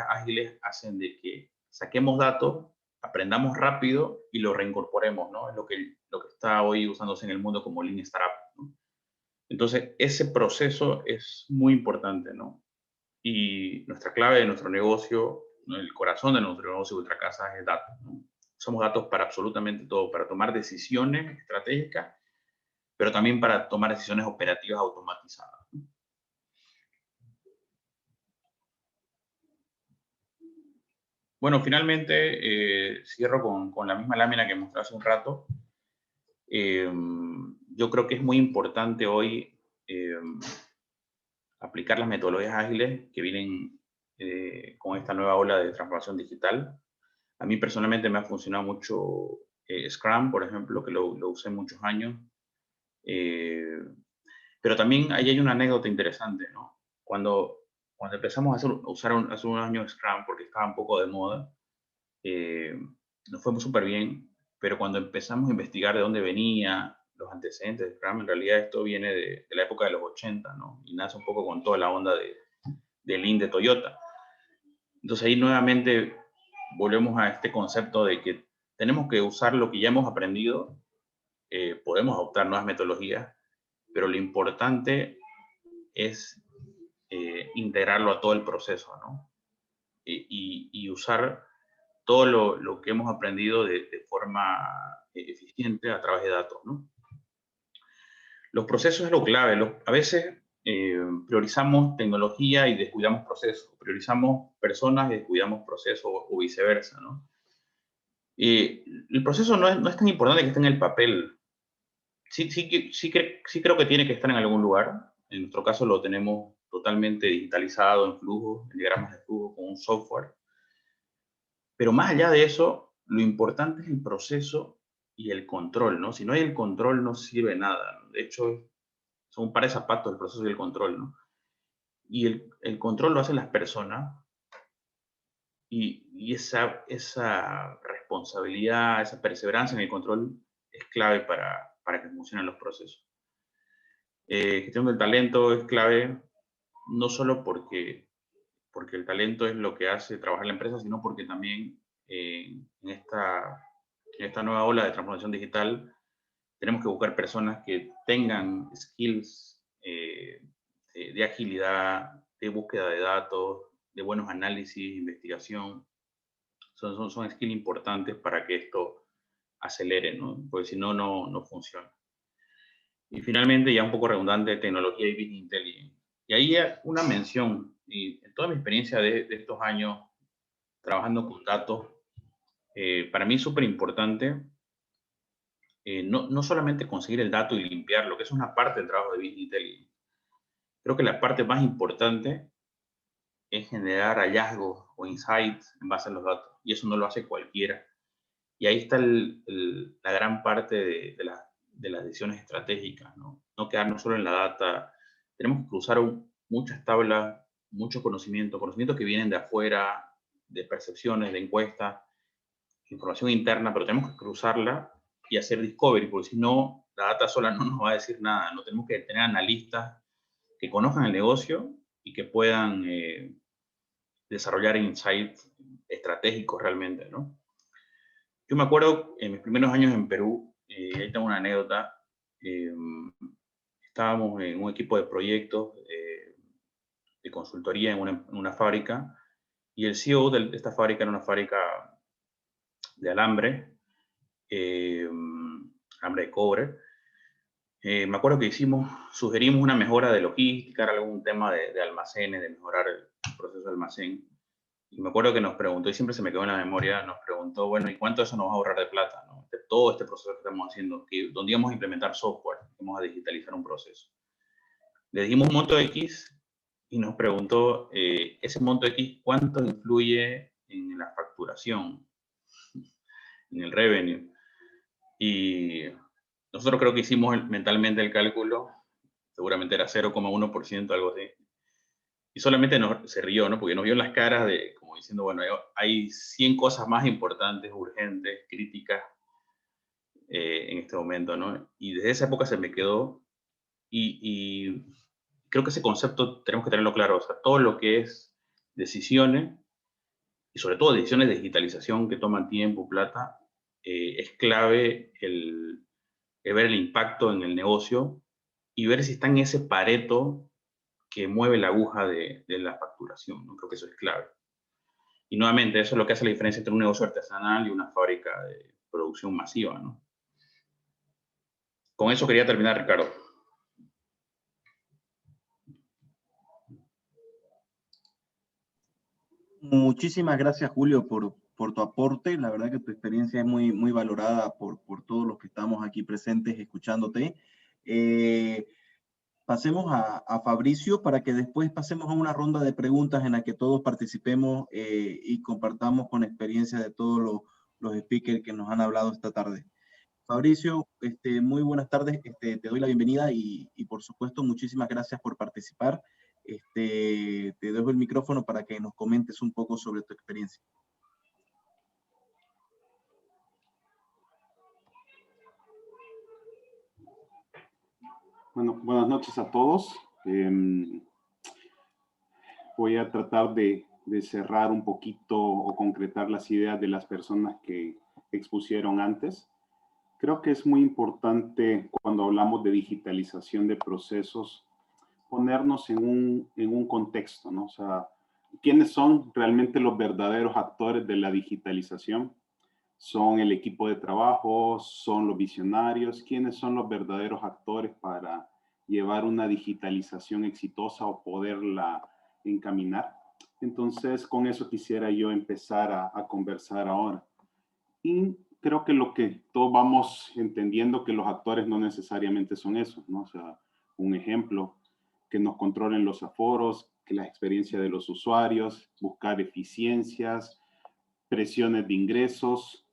ágiles hacen de que saquemos datos, aprendamos rápido y lo reincorporemos, ¿no? Es lo que está hoy usándose en el mundo como Lean Startup, ¿no? Entonces, ese proceso es muy importante, ¿no? Y nuestra clave de nuestro negocio, el corazón de nuestro negocio de Ultracasas es datos, ¿no? Usamos datos para absolutamente todo, para tomar decisiones estratégicas, pero también para tomar decisiones operativas automatizadas, ¿no? Bueno, finalmente cierro con la misma lámina que mostré hace un rato. Yo creo que es muy importante hoy aplicar las metodologías ágiles que vienen con esta nueva ola de transformación digital. A mí personalmente me ha funcionado mucho Scrum, por ejemplo, que lo usé muchos años. Pero también ahí hay una anécdota interesante, ¿no? Cuando cuando empezamos a usar hace unos años Scrum, porque estaba un poco de moda, nos fue súper bien, pero cuando empezamos a investigar de dónde venía, los antecedentes de Scrum, en realidad esto viene de la época de los 80, ¿no? Y nace un poco con toda la onda de Lean de Toyota. Entonces ahí nuevamente volvemos a este concepto de que tenemos que usar lo que ya hemos aprendido, podemos adoptar nuevas metodologías, pero lo importante es integrarlo a todo el proceso, ¿no? Y usar todo lo que hemos aprendido de forma eficiente a través de datos, ¿no? Los procesos es lo clave. A veces priorizamos tecnología y descuidamos procesos. Priorizamos personas y descuidamos procesos o viceversa, ¿no? El proceso no es tan importante que esté en el papel. Sí creo que tiene que estar en algún lugar. En nuestro caso lo tenemos totalmente digitalizado en flujos, en diagramas de flujo con un software. Pero más allá de eso, lo importante es el proceso y el control, ¿no? Si no hay el control, no sirve nada, ¿no? De hecho, son un par de zapatos el proceso y el control, ¿no? Y el control lo hacen las personas y esa responsabilidad, esa perseverancia en el control es clave para que funcionen los procesos. Gestión del talento es clave no solo porque el talento es lo que hace trabajar la empresa, sino porque también en esta nueva ola de transformación digital tenemos que buscar personas que tengan skills de agilidad, de búsqueda de datos, de buenos análisis, investigación. Son skills importantes para que esto acelere, ¿no? Porque si no, no funciona. Y finalmente, ya un poco redundante, tecnología y business intelligence. Y ahí una mención, y en toda mi experiencia de estos años trabajando con datos, para mí es súper importante no solamente conseguir el dato y limpiarlo, que es una parte del trabajo de business intelligence. Creo que la parte más importante es generar hallazgos o insights en base a los datos, y eso no lo hace cualquiera. Y ahí está la gran parte de las decisiones estratégicas, ¿no? No quedarnos solo en la data. Tenemos que cruzar muchas tablas, mucho conocimiento que vienen de afuera, de percepciones, de encuestas, información interna, pero tenemos que cruzarla y hacer discovery, porque si no, la data sola no nos va a decir nada. No tenemos que tener analistas que conozcan el negocio y que puedan desarrollar insights estratégicos realmente, ¿no? Yo me acuerdo en mis primeros años en Perú, ahí tengo una anécdota, estábamos en un equipo de proyectos de consultoría en una fábrica y el CEO de esta fábrica era una fábrica de alambre, alambre de cobre. Me acuerdo que sugerimos una mejora de logística, algún tema de almacenes, de mejorar el proceso de almacén. Y me acuerdo que nos preguntó, y siempre se me quedó en la memoria, nos preguntó, bueno, ¿y cuánto eso nos va a ahorrar de plata, ¿no? Todo este proceso que estamos haciendo, donde íbamos a implementar software, vamos a digitalizar un proceso. Le dijimos un monto X y nos preguntó, ese monto X, ¿cuánto influye en la facturación, en el revenue? Y nosotros creo que hicimos mentalmente el cálculo, seguramente era 0,1%, algo así. Y solamente se rió, ¿no? Porque nos vio en las caras como diciendo, bueno, hay 100 cosas más importantes, urgentes, críticas en este momento, ¿no? Y desde esa época se me quedó y creo que ese concepto tenemos que tenerlo claro. O sea, todo lo que es decisiones, y sobre todo decisiones de digitalización que toman tiempo, plata, es clave el ver el impacto en el negocio y ver si está en ese Pareto que mueve la aguja de la facturación, ¿no? Creo que eso es clave. Y nuevamente, eso es lo que hace la diferencia entre un negocio artesanal y una fábrica de producción masiva, ¿no? Con eso quería terminar, Ricardo. Muchísimas gracias, Julio, por tu aporte. La verdad que tu experiencia es muy valorada por todos los que estamos aquí presentes escuchándote. Pasemos a Fabricio para que después pasemos a una ronda de preguntas en la que todos participemos y compartamos con experiencia de todos los speakers que nos han hablado esta tarde. Fabricio, muy buenas tardes, te doy la bienvenida y por supuesto muchísimas gracias por participar. te dejo el micrófono para que nos comentes un poco sobre tu experiencia. Bueno, buenas noches a todos. Voy a tratar de cerrar un poquito o concretar las ideas de las personas que expusieron antes. Creo que es muy importante cuando hablamos de digitalización de procesos ponernos en un contexto, ¿no? O sea, ¿quiénes son realmente los verdaderos actores de la digitalización? ¿Son el equipo de trabajo? ¿Son los visionarios? ¿Quiénes son los verdaderos actores para llevar una digitalización exitosa o poderla encaminar? Entonces, con eso quisiera yo empezar a conversar ahora. Y creo que lo que todos vamos entendiendo que los actores no necesariamente son esos, ¿no? O sea, un ejemplo, que nos controlen los aforos, que la experiencia de los usuarios, buscar eficiencias, presiones de ingresos,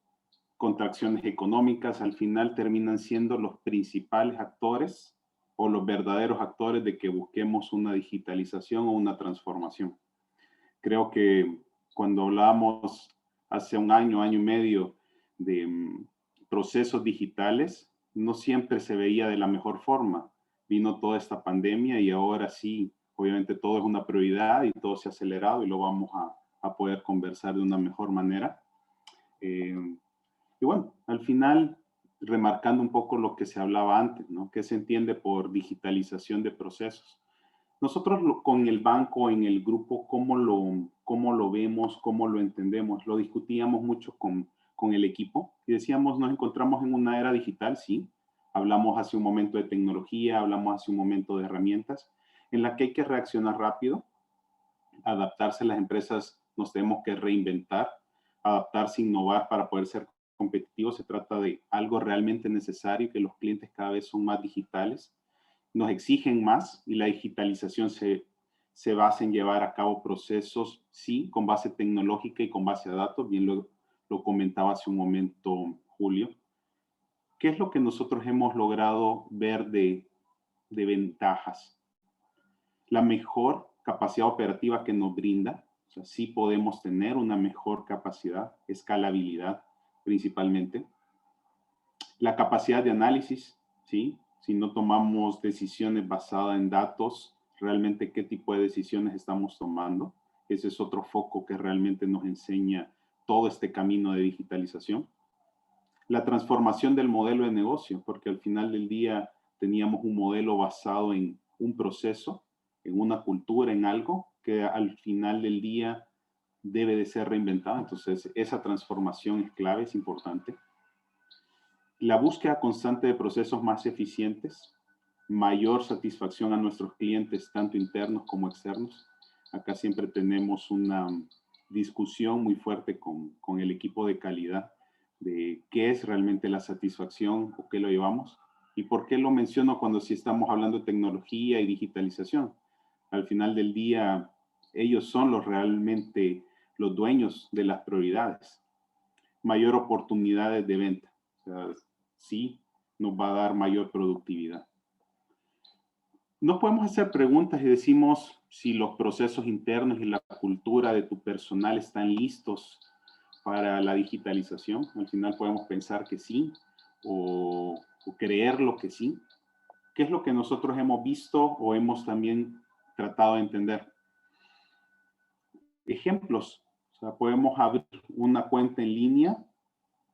contracciones económicas, al final terminan siendo los principales actores o los verdaderos actores de que busquemos una digitalización o una transformación. Creo que cuando hablábamos hace un año, año y medio de procesos digitales, no siempre se veía de la mejor forma. Vino toda esta pandemia y ahora sí, obviamente todo es una prioridad y todo se ha acelerado y lo vamos a poder conversar de una mejor manera. Y bueno, al final, remarcando un poco lo que se hablaba antes, ¿no? ¿Qué se entiende por digitalización de procesos? Nosotros con el banco, en el grupo, ¿cómo lo vemos, cómo lo entendemos? Lo discutíamos mucho con el equipo y decíamos, nos encontramos en una era digital, sí. Hablamos hace un momento de tecnología, hablamos hace un momento de herramientas, en la que hay que reaccionar rápido, adaptarse. Las empresas nos tenemos que reinventar, adaptarse, innovar para poder ser competitivos. Se trata de algo realmente necesario, que los clientes cada vez son más digitales, nos exigen más y la digitalización se basa en llevar a cabo procesos, sí, con base tecnológica y con base a datos. Bien lo comentaba hace un momento Julio. ¿Qué es lo que nosotros hemos logrado ver de ventajas? La mejor capacidad operativa que nos brinda, o sea, sí podemos tener una mejor capacidad, escalabilidad principalmente. La capacidad de análisis, ¿sí? Si no tomamos decisiones basadas en datos, realmente qué tipo de decisiones estamos tomando. Ese es otro foco que realmente nos enseña todo este camino de digitalización. La transformación del modelo de negocio, porque al final del día teníamos un modelo basado en un proceso, en una cultura, en algo que al final del día debe de ser reinventado. Entonces, esa transformación es clave, es importante. La búsqueda constante de procesos más eficientes, mayor satisfacción a nuestros clientes, tanto internos como externos. Acá siempre tenemos una discusión muy fuerte con el equipo de calidad de qué es realmente la satisfacción o qué lo llevamos. ¿Y por qué lo menciono cuando sí estamos hablando de tecnología y digitalización? Al final del día, ellos son realmente los dueños de las prioridades. Mayor oportunidades de venta. O sea, sí nos va a dar mayor productividad. No podemos hacer preguntas y decimos si los procesos internos y la cultura de tu personal están listos para la digitalización. Al final podemos pensar que sí o creerlo que sí. ¿Qué es lo que nosotros hemos visto o hemos también tratado de entender? Ejemplos. O sea, podemos abrir una cuenta en línea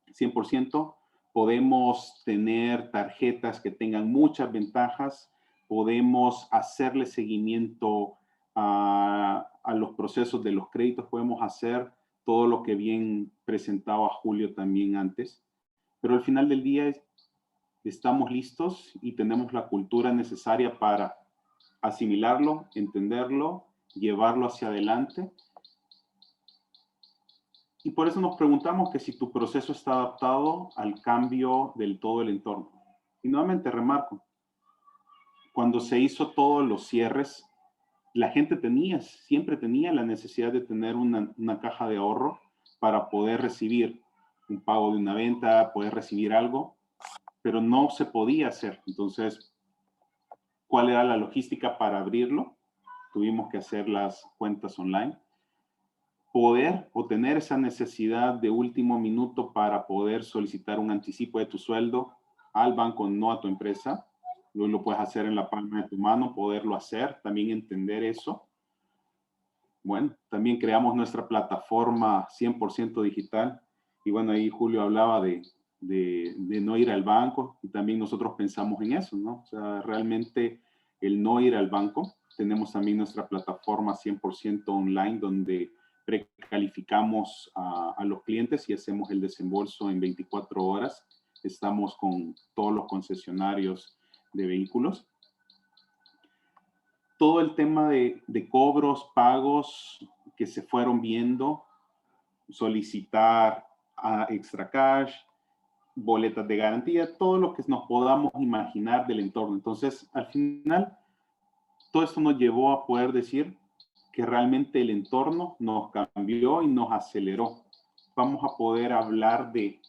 100%. Podemos tener tarjetas que tengan muchas ventajas. Podemos hacerle seguimiento a los procesos de los créditos. Podemos hacer todo lo que bien presentaba Julio también antes. Pero al final del día estamos listos y tenemos la cultura necesaria para asimilarlo, entenderlo, llevarlo hacia adelante. Y por eso nos preguntamos que si tu proceso está adaptado al cambio del todo el entorno. Y nuevamente remarco, cuando se hizo todos los cierres, la gente siempre tenía la necesidad de tener una caja de ahorro para poder recibir un pago de una venta, poder recibir algo, pero no se podía hacer. Entonces, ¿cuál era la logística para abrirlo? tuvimos que hacer las cuentas online. Poder o tener esa necesidad de último minuto para poder solicitar un anticipo de tu sueldo al banco, no a tu empresa. Lo puedes hacer en la palma de tu mano, poderlo hacer, también entender eso. Bueno, también creamos nuestra plataforma 100% digital. Y bueno, ahí Julio hablaba de no ir al banco, y también nosotros pensamos en eso, ¿no? O sea, realmente el no ir al banco. Tenemos también nuestra plataforma 100% online donde precalificamos a los clientes y hacemos el desembolso en 24 horas. Estamos con todos los concesionarios de vehículos. Todo el tema de cobros, pagos que se fueron viendo, solicitar a extra cash, boletas de garantía, todo lo que nos podamos imaginar del entorno. Entonces, al final, todo esto nos llevó a poder decir que realmente el entorno nos cambió y nos aceleró. Vamos a poder hablar de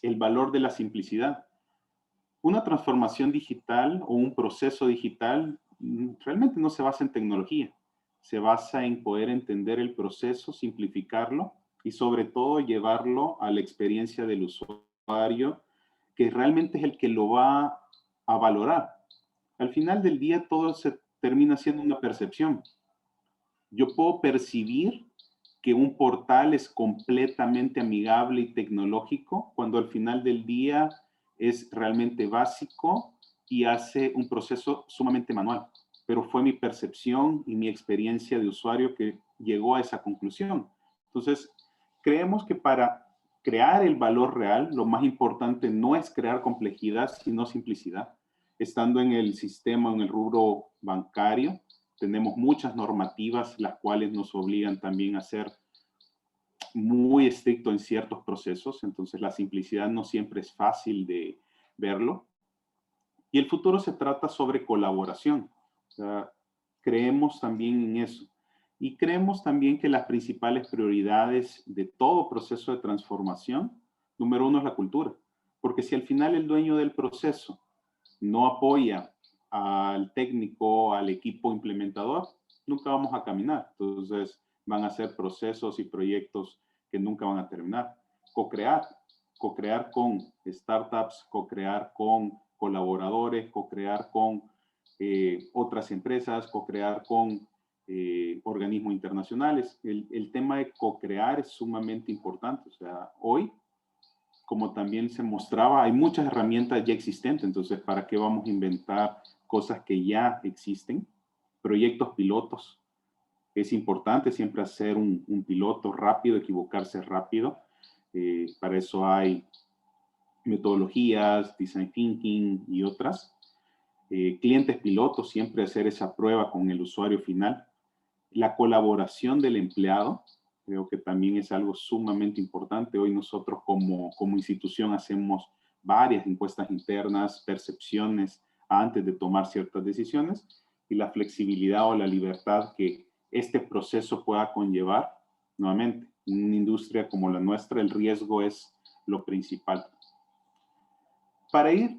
el valor de la simplicidad. Una transformación digital o un proceso digital realmente no se basa en tecnología. Se basa en poder entender el proceso, simplificarlo y sobre todo llevarlo a la experiencia del usuario, que realmente es el que lo va a valorar. Al final del día todo se termina siendo una percepción. Yo puedo percibir que un portal es completamente amigable y tecnológico cuando al final del día es realmente básico y hace un proceso sumamente manual. Pero fue mi percepción y mi experiencia de usuario que llegó a esa conclusión. Entonces, creemos que para crear el valor real, lo más importante no es crear complejidad, sino simplicidad. Estando en el sistema, en el rubro bancario, tenemos muchas normativas las cuales nos obligan también a ser muy estricto en ciertos procesos, entonces la simplicidad no siempre es fácil de verlo. Y el futuro se trata sobre colaboración. O sea, creemos también en eso. Y creemos también que las principales prioridades de todo proceso de transformación, número uno es la cultura. Porque si al final el dueño del proceso no apoya al técnico, al equipo implementador, nunca vamos a caminar. Entonces, van a ser procesos y proyectos que nunca van a terminar. Co-crear con startups, co-crear con colaboradores, co-crear con otras empresas, co-crear con organismos internacionales. El tema de co-crear es sumamente importante. O sea, hoy, como también se mostraba, hay muchas herramientas ya existentes. Entonces, ¿para qué vamos a inventar cosas que ya existen? Proyectos pilotos. Es importante siempre hacer un piloto rápido, equivocarse rápido. Para eso hay metodologías, design thinking y otras. Clientes pilotos, siempre hacer esa prueba con el usuario final. La colaboración del empleado, creo que también es algo sumamente importante. Hoy nosotros como institución hacemos varias encuestas internas, percepciones antes de tomar ciertas decisiones, y la flexibilidad o la libertad que este proceso pueda conllevar. Nuevamente, en una industria como la nuestra, el riesgo es lo principal. Para ir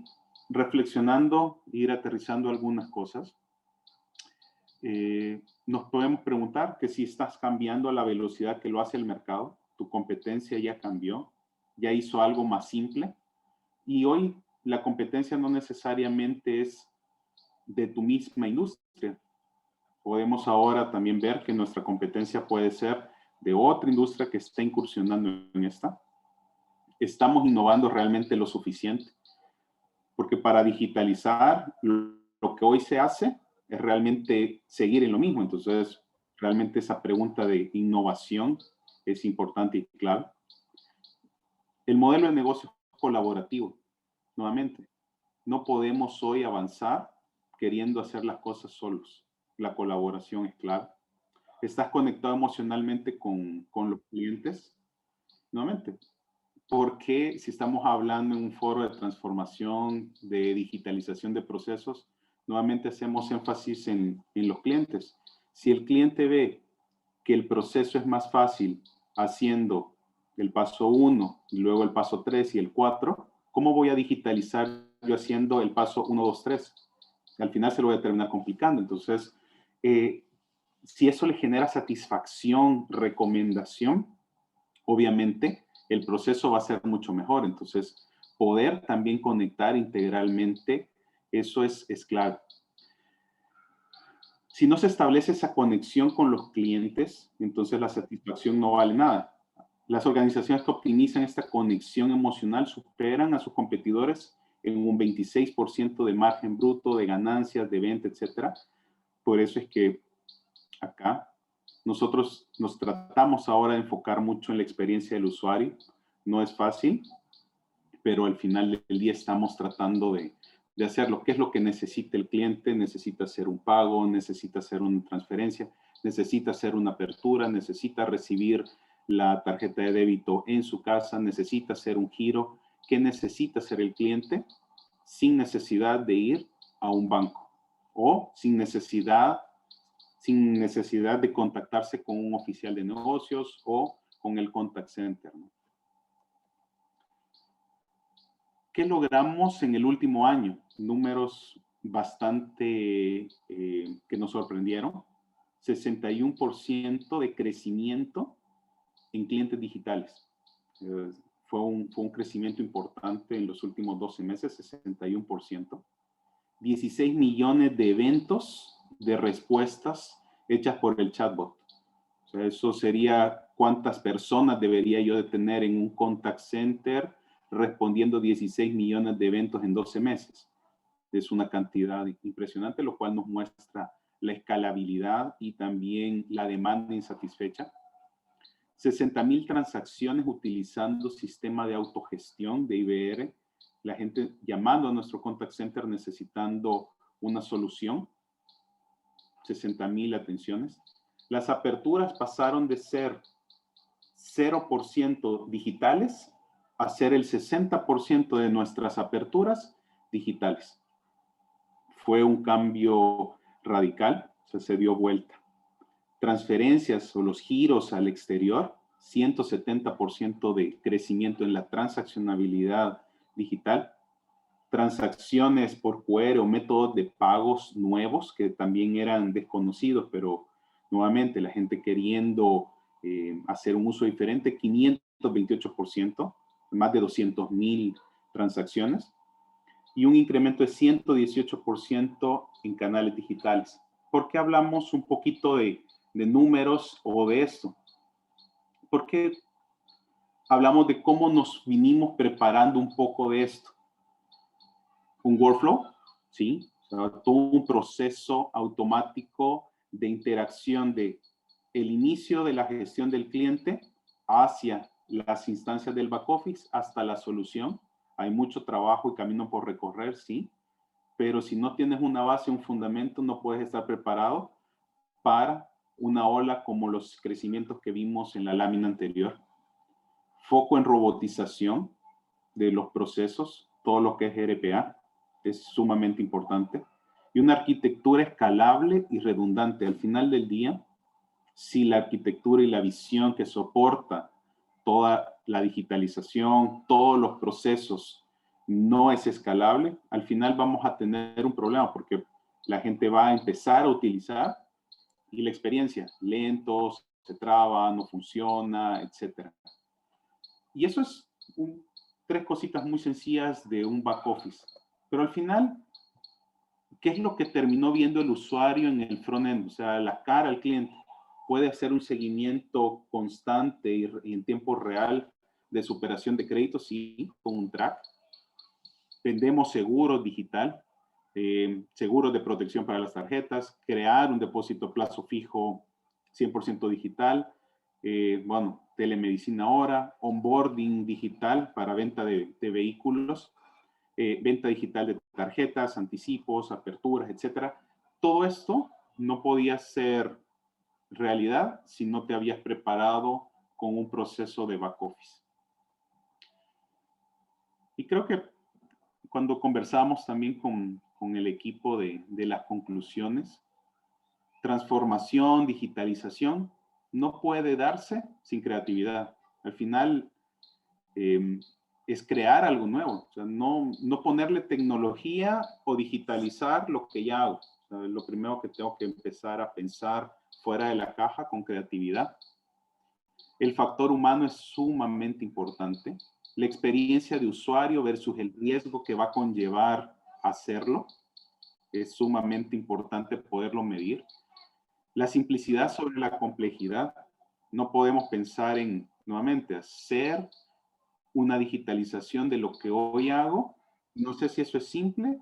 reflexionando, ir aterrizando algunas cosas, nos podemos preguntar que si estás cambiando a la velocidad que lo hace el mercado, tu competencia ya cambió, ya hizo algo más simple, y hoy la competencia no necesariamente es de tu misma industria. Podemos ahora también ver que nuestra competencia puede ser de otra industria que está incursionando en esta. Estamos innovando realmente lo suficiente, porque para digitalizar lo que hoy se hace es realmente seguir en lo mismo. Entonces, realmente esa pregunta de innovación es importante y clave. El modelo de negocio colaborativo, nuevamente, no podemos hoy avanzar queriendo hacer las cosas solos. La colaboración es clave. Estás conectado emocionalmente con los clientes, nuevamente. Porque si estamos hablando en un foro de transformación, de digitalización de procesos, nuevamente hacemos énfasis en los clientes. Si el cliente ve que el proceso es más fácil haciendo el paso 1 y luego el paso 3 y el 4, ¿cómo voy a digitalizar yo haciendo el paso 1, 2, 3? Al final se lo voy a terminar complicando. Entonces, si eso le genera satisfacción, recomendación, obviamente el proceso va a ser mucho mejor. Entonces, poder también conectar integralmente, eso es clave. Si no se establece esa conexión con los clientes, entonces la satisfacción no vale nada. Las organizaciones que optimizan esta conexión emocional superan a sus competidores en un 26% de margen bruto, de ganancias, de venta, etc. Por eso es que acá nosotros nos tratamos ahora de enfocar mucho en la experiencia del usuario. No es fácil, pero al final del día estamos tratando de hacerlo. ¿Qué es lo que necesita el cliente? Necesita hacer un pago, necesita hacer una transferencia, necesita hacer una apertura, necesita recibir la tarjeta de débito en su casa, necesita hacer un giro. ¿Qué necesita hacer el cliente? Sin necesidad de ir a un banco o sin necesidad de contactarse con un oficial de negocios o con el contact center, ¿no? ¿Qué logramos en el último año? Números bastante que nos sorprendieron. 61% de crecimiento en clientes digitales. Fue un crecimiento importante en los últimos 12 meses, 61%. 16 millones de eventos de respuestas hechas por el chatbot. O sea, eso sería cuántas personas debería yo de tener en un contact center respondiendo 16 millones de eventos en 12 meses. Es una cantidad impresionante, lo cual nos muestra la escalabilidad y también la demanda insatisfecha. 60,000 transacciones utilizando sistema de autogestión de IBR. La gente llamando a nuestro contact center necesitando una solución. 60,000 atenciones. Las aperturas pasaron de ser 0% digitales a ser el 60% de nuestras aperturas digitales. Fue un cambio radical, o sea, se dio vuelta. Transferencias o los giros al exterior, 170% de crecimiento en la transaccionabilidad digital. Transacciones por QR o métodos de pagos nuevos que también eran desconocidos, pero nuevamente la gente queriendo hacer un uso diferente, 528%, más de 200,000 transacciones y un incremento de 118% en canales digitales. ¿Por qué hablamos un poquito de números o de esto? Porque hablamos de cómo nos vinimos preparando un poco de esto. Un workflow, ¿sí? O sea, todo un proceso automático de interacción de el inicio de la gestión del cliente hacia las instancias del back office hasta la solución. Hay mucho trabajo y camino por recorrer, sí, pero si no tienes una base, un fundamento, no puedes estar preparado para una ola como los crecimientos que vimos en la lámina anterior. Foco en robotización de los procesos, todo lo que es RPA, es sumamente importante. Y una arquitectura escalable y redundante. Al final del día, si la arquitectura y la visión que soporta toda la digitalización, todos los procesos, no es escalable, al final vamos a tener un problema porque la gente va a empezar a utilizar y la experiencia, lentos, se traba, no funciona, etc. Y eso es tres cositas muy sencillas de un back office. Pero al final, ¿qué es lo que terminó viendo el usuario en el front-end? O sea, la cara al cliente. Puede hacer un seguimiento constante y en tiempo real de superación de créditos, sí, con un track. Vendemos seguros digital, seguros de protección para las tarjetas, crear un depósito a plazo fijo 100% digital, bueno, telemedicina ahora, onboarding digital para venta de vehículos, venta digital de tarjetas, anticipos, aperturas, etcétera. Todo esto no podía ser realidad si no te habías preparado con un proceso de back office. Y creo que cuando conversamos también con el equipo de las conclusiones, transformación, digitalización, no puede darse sin creatividad. Al final, es crear algo nuevo, o sea, no ponerle tecnología o digitalizar lo que ya hago. O sea, lo primero que tengo que empezar a pensar fuera de la caja, con creatividad. El factor humano es sumamente importante. La experiencia de usuario versus el riesgo que va a conllevar hacerlo es sumamente importante poderlo medir. La simplicidad sobre la complejidad. No podemos pensar en, nuevamente, hacer una digitalización de lo que hoy hago. No sé si eso es simple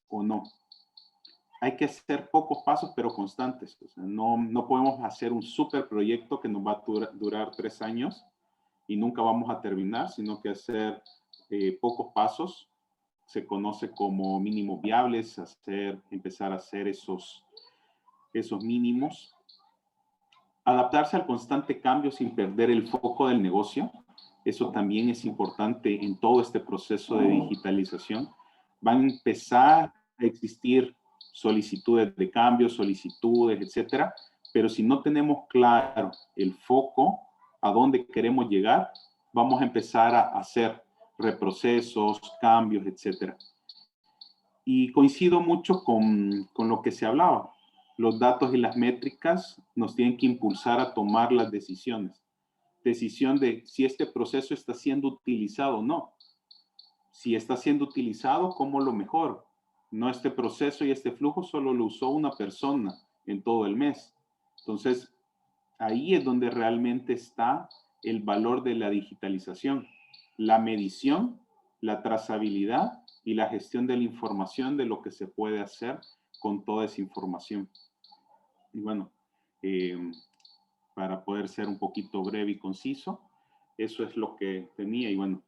o no. Hay que hacer pocos pasos, pero constantes. O sea, no podemos hacer un super proyecto que nos va a durar 3 años y nunca vamos a terminar, sino que hacer pocos pasos. Se conoce como mínimos viables, empezar a hacer esos mínimos. Adaptarse al constante cambio sin perder el foco del negocio. Eso también es importante en todo este proceso de digitalización. Van a empezar a existir solicitudes de cambio, solicitudes, etcétera, pero si no tenemos claro el foco, a dónde queremos llegar, vamos a empezar a hacer reprocesos, cambios, etcétera. Y coincido mucho con lo que se hablaba. Los datos y las métricas nos tienen que impulsar a tomar las decisiones. Decisión de si este proceso está siendo utilizado o no. Si está siendo utilizado, ¿cómo lo mejoro? No, este proceso y este flujo solo lo usó una persona en todo el mes. Entonces, ahí es donde realmente está el valor de la digitalización. La medición, la trazabilidad y la gestión de la información de lo que se puede hacer con toda esa información. Y bueno, para poder ser un poquito breve y conciso, eso es lo que tenía y bueno,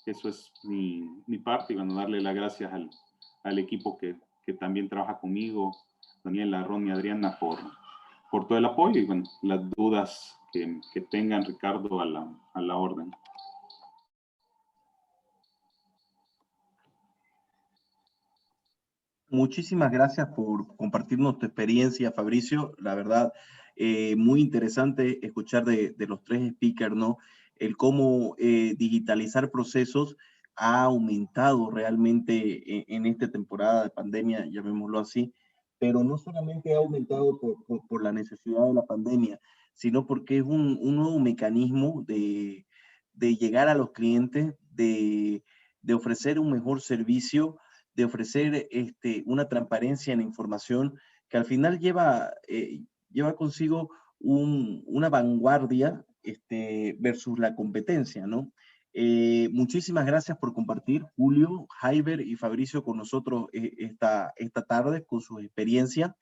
eso es mi parte y bueno, darle las gracias al equipo que también trabaja conmigo, Daniela, Ron y Adriana por todo el apoyo y bueno, las dudas que tengan, Ricardo, a la orden. Muchísimas gracias por compartirnos tu experiencia, Fabricio. La verdad, muy interesante escuchar de los 3 speakers, ¿no? El cómo digitalizar procesos ha aumentado realmente en esta temporada de pandemia, llamémoslo así, pero no solamente ha aumentado por la necesidad de la pandemia, sino porque es un nuevo mecanismo de llegar a los clientes, de ofrecer un mejor servicio, de ofrecer una transparencia en la información que al final lleva consigo una vanguardia versus la competencia, ¿no? Muchísimas gracias por compartir, Julio, Jaiber y Fabricio con nosotros esta tarde con sus experiencias.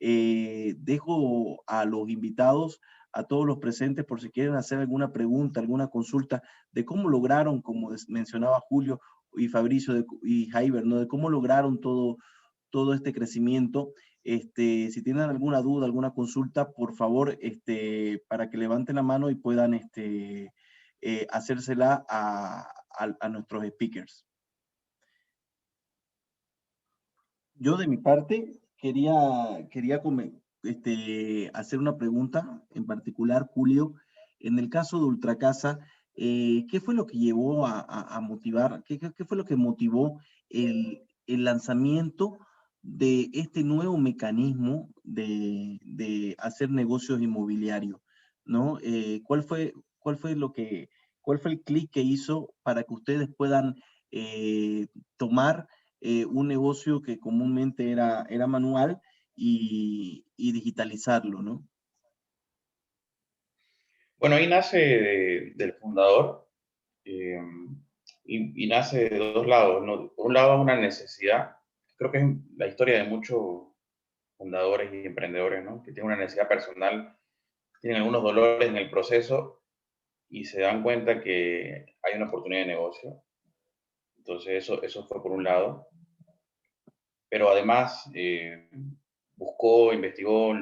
Dejo a los invitados, a todos los presentes, por si quieren hacer alguna pregunta, alguna consulta de cómo lograron, como mencionaba Julio, y Fabricio y Jaiber, ¿no? De cómo lograron todo este crecimiento. Si tienen alguna duda, alguna consulta, por favor, para que levanten la mano y puedan hacérsela a nuestros speakers. Yo de mi parte quería hacer una pregunta en particular, Julio. En el caso de Ultracasa, ¿qué fue lo que llevó a motivar, qué fue lo que motivó el lanzamiento de este nuevo mecanismo de hacer negocios inmobiliarios, ¿no? ¿Cuál fue el clic que hizo para que ustedes puedan tomar un negocio que comúnmente era manual y digitalizarlo, ¿no? Bueno, ahí nace del fundador y nace de 2 lados, ¿no? Por un lado, una necesidad. Creo que es la historia de muchos fundadores y emprendedores, ¿no? Que tienen una necesidad personal, tienen algunos dolores en el proceso y se dan cuenta que hay una oportunidad de negocio. Entonces, eso fue por un lado. Pero además, buscó, investigó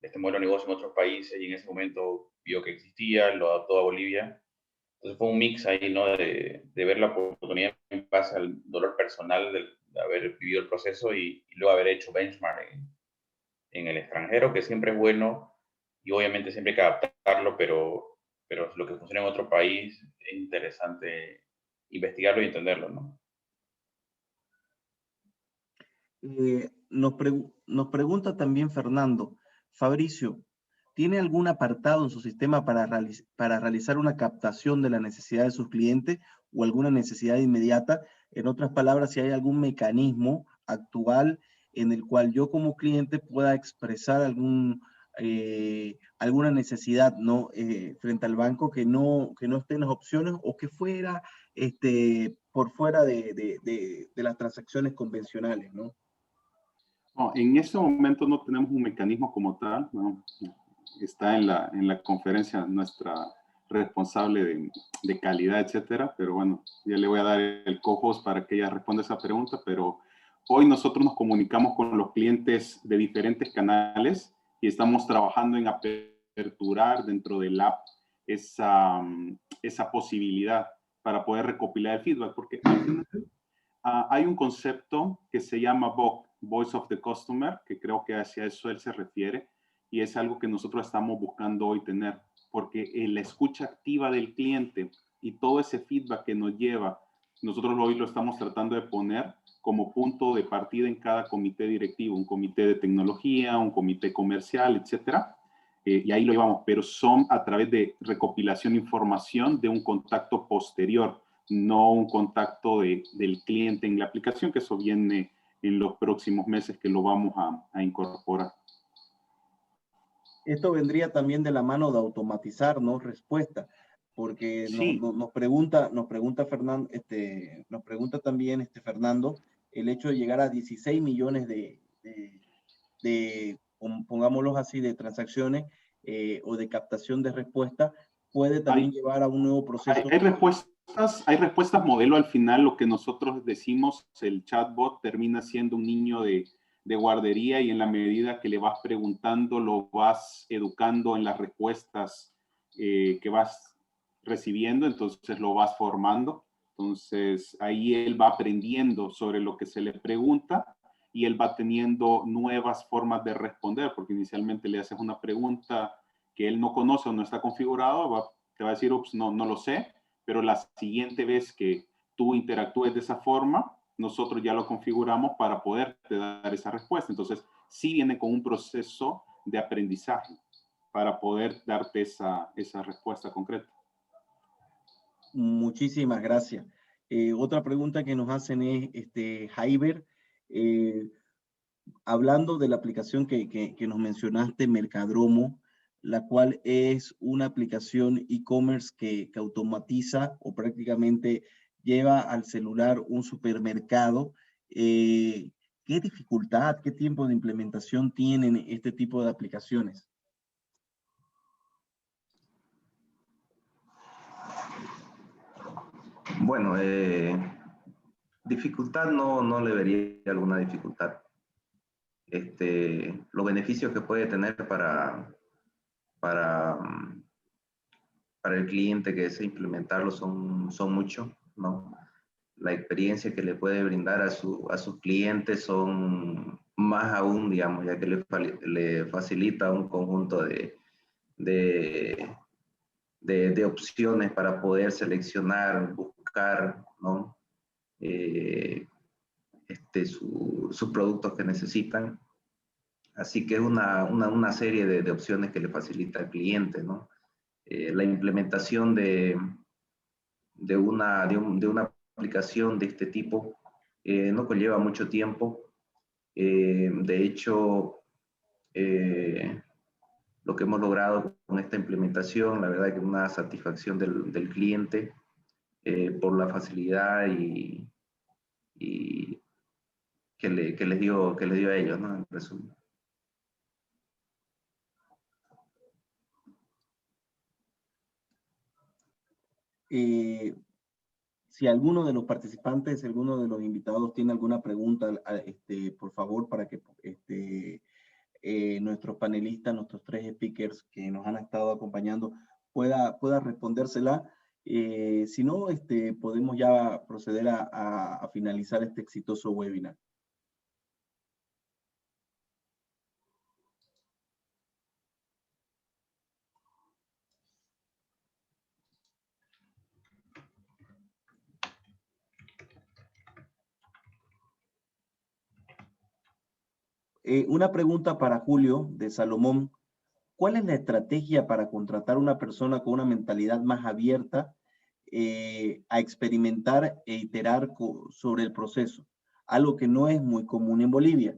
este modelo de negocio en otros países y en ese momento vio que existía, lo adaptó a Bolivia. Entonces fue un mix ahí, ¿no? De ver la oportunidad en base al dolor personal de haber vivido el proceso y luego haber hecho benchmark en el extranjero, que siempre es bueno y obviamente siempre hay que adaptarlo, pero lo que funciona en otro país es interesante investigarlo y entenderlo, ¿no? nos pregunta también Fernando, Fabricio, ¿tiene algún apartado en su sistema para realizar una captación de la necesidad de sus clientes o alguna necesidad inmediata? En otras palabras, si hay algún mecanismo actual en el cual yo como cliente pueda expresar alguna necesidad, ¿no? Frente al banco que no esté en las opciones o que fuera por fuera de las transacciones convencionales, ¿no? No, en este momento no tenemos un mecanismo como tal, ¿no? Está en la conferencia nuestra responsable de calidad, etcétera, pero bueno, ya le voy a dar el co-host para que ella responda esa pregunta, pero hoy nosotros nos comunicamos con los clientes de diferentes canales y estamos trabajando en aperturar dentro del app esa posibilidad para poder recopilar el feedback, porque al final hay un concepto que se llama VOC, Voice of the Customer, que creo que hacia eso él se refiere, y es algo que nosotros estamos buscando hoy tener, porque la escucha activa del cliente y todo ese feedback que nos lleva, nosotros hoy lo estamos tratando de poner como punto de partida en cada comité directivo, un comité de tecnología, un comité comercial, etcétera, y ahí lo llevamos, pero son a través de recopilación de información de un contacto posterior, no un contacto del cliente en la aplicación, que eso viene en los próximos meses que lo vamos a incorporar. Esto vendría también de la mano de automatizar, ¿no? Respuesta, porque Sí. nos pregunta Fernando, nos pregunta también Fernando, el hecho de llegar a 16 millones pongámoslos así, de transacciones o de captación de respuesta, puede también llevar a un nuevo proceso. Hay respuestas modelo al final, lo que nosotros decimos, el chatbot termina siendo un niño de guardería y en la medida que le vas preguntando, lo vas educando en las respuestas que vas recibiendo, entonces lo vas formando. Entonces ahí él va aprendiendo sobre lo que se le pregunta y él va teniendo nuevas formas de responder, porque inicialmente le haces una pregunta que él no conoce o no está configurado, te va a decir, ups, no lo sé, pero la siguiente vez que tú interactúes de esa forma, nosotros ya lo configuramos para poderte dar esa respuesta. Entonces, sí viene con un proceso de aprendizaje para poder darte esa respuesta concreta. Muchísimas gracias. Otra pregunta que nos hacen es, Jaiber, hablando de la aplicación que nos mencionaste, Mercadromo, la cual es una aplicación e-commerce que automatiza o prácticamente lleva al celular un supermercado. ¿Qué dificultad, qué tiempo de implementación tienen este tipo de aplicaciones? Bueno, dificultad no le vería alguna dificultad. Los beneficios que puede tener para el cliente que desea implementarlo son muchos, ¿no? La experiencia que le puede brindar a sus clientes son más aún, digamos, ya que le facilita un conjunto de opciones para poder seleccionar, buscar, ¿no? Sus productos que necesitan. Así que es una serie de opciones que le facilita al cliente, ¿no? La implementación de una aplicación de este tipo no conlleva mucho tiempo. De hecho, lo que hemos logrado con esta implementación, la verdad es que es una satisfacción del cliente por la facilidad y que les dio a ellos, ¿no? En resumen. Si alguno de los participantes, alguno de los invitados tiene alguna pregunta, por favor, para que nuestros panelistas, nuestros tres speakers que nos han estado acompañando, pueda respondérsela. Si no, podemos ya proceder a finalizar este exitoso webinar. una pregunta para Julio de Salomón. ¿Cuál es la estrategia para contratar a una persona con una mentalidad más abierta a experimentar e iterar sobre el proceso? Algo que no es muy común en Bolivia.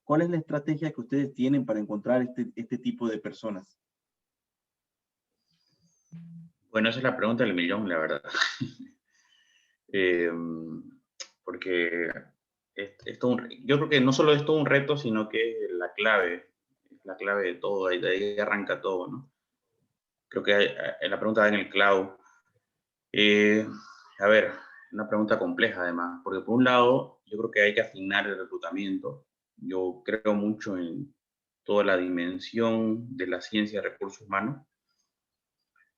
¿Cuál es la estrategia que ustedes tienen para encontrar este tipo de personas? Bueno, esa es la pregunta del millón, la verdad. Porque yo creo que no solo es todo un reto, sino que es la clave de todo, de ahí arranca todo, ¿no? Creo que la pregunta da en el clavo. A ver, una pregunta compleja además, porque por un lado, yo creo que hay que afinar el reclutamiento. Yo creo mucho en toda la dimensión de la ciencia de recursos humanos.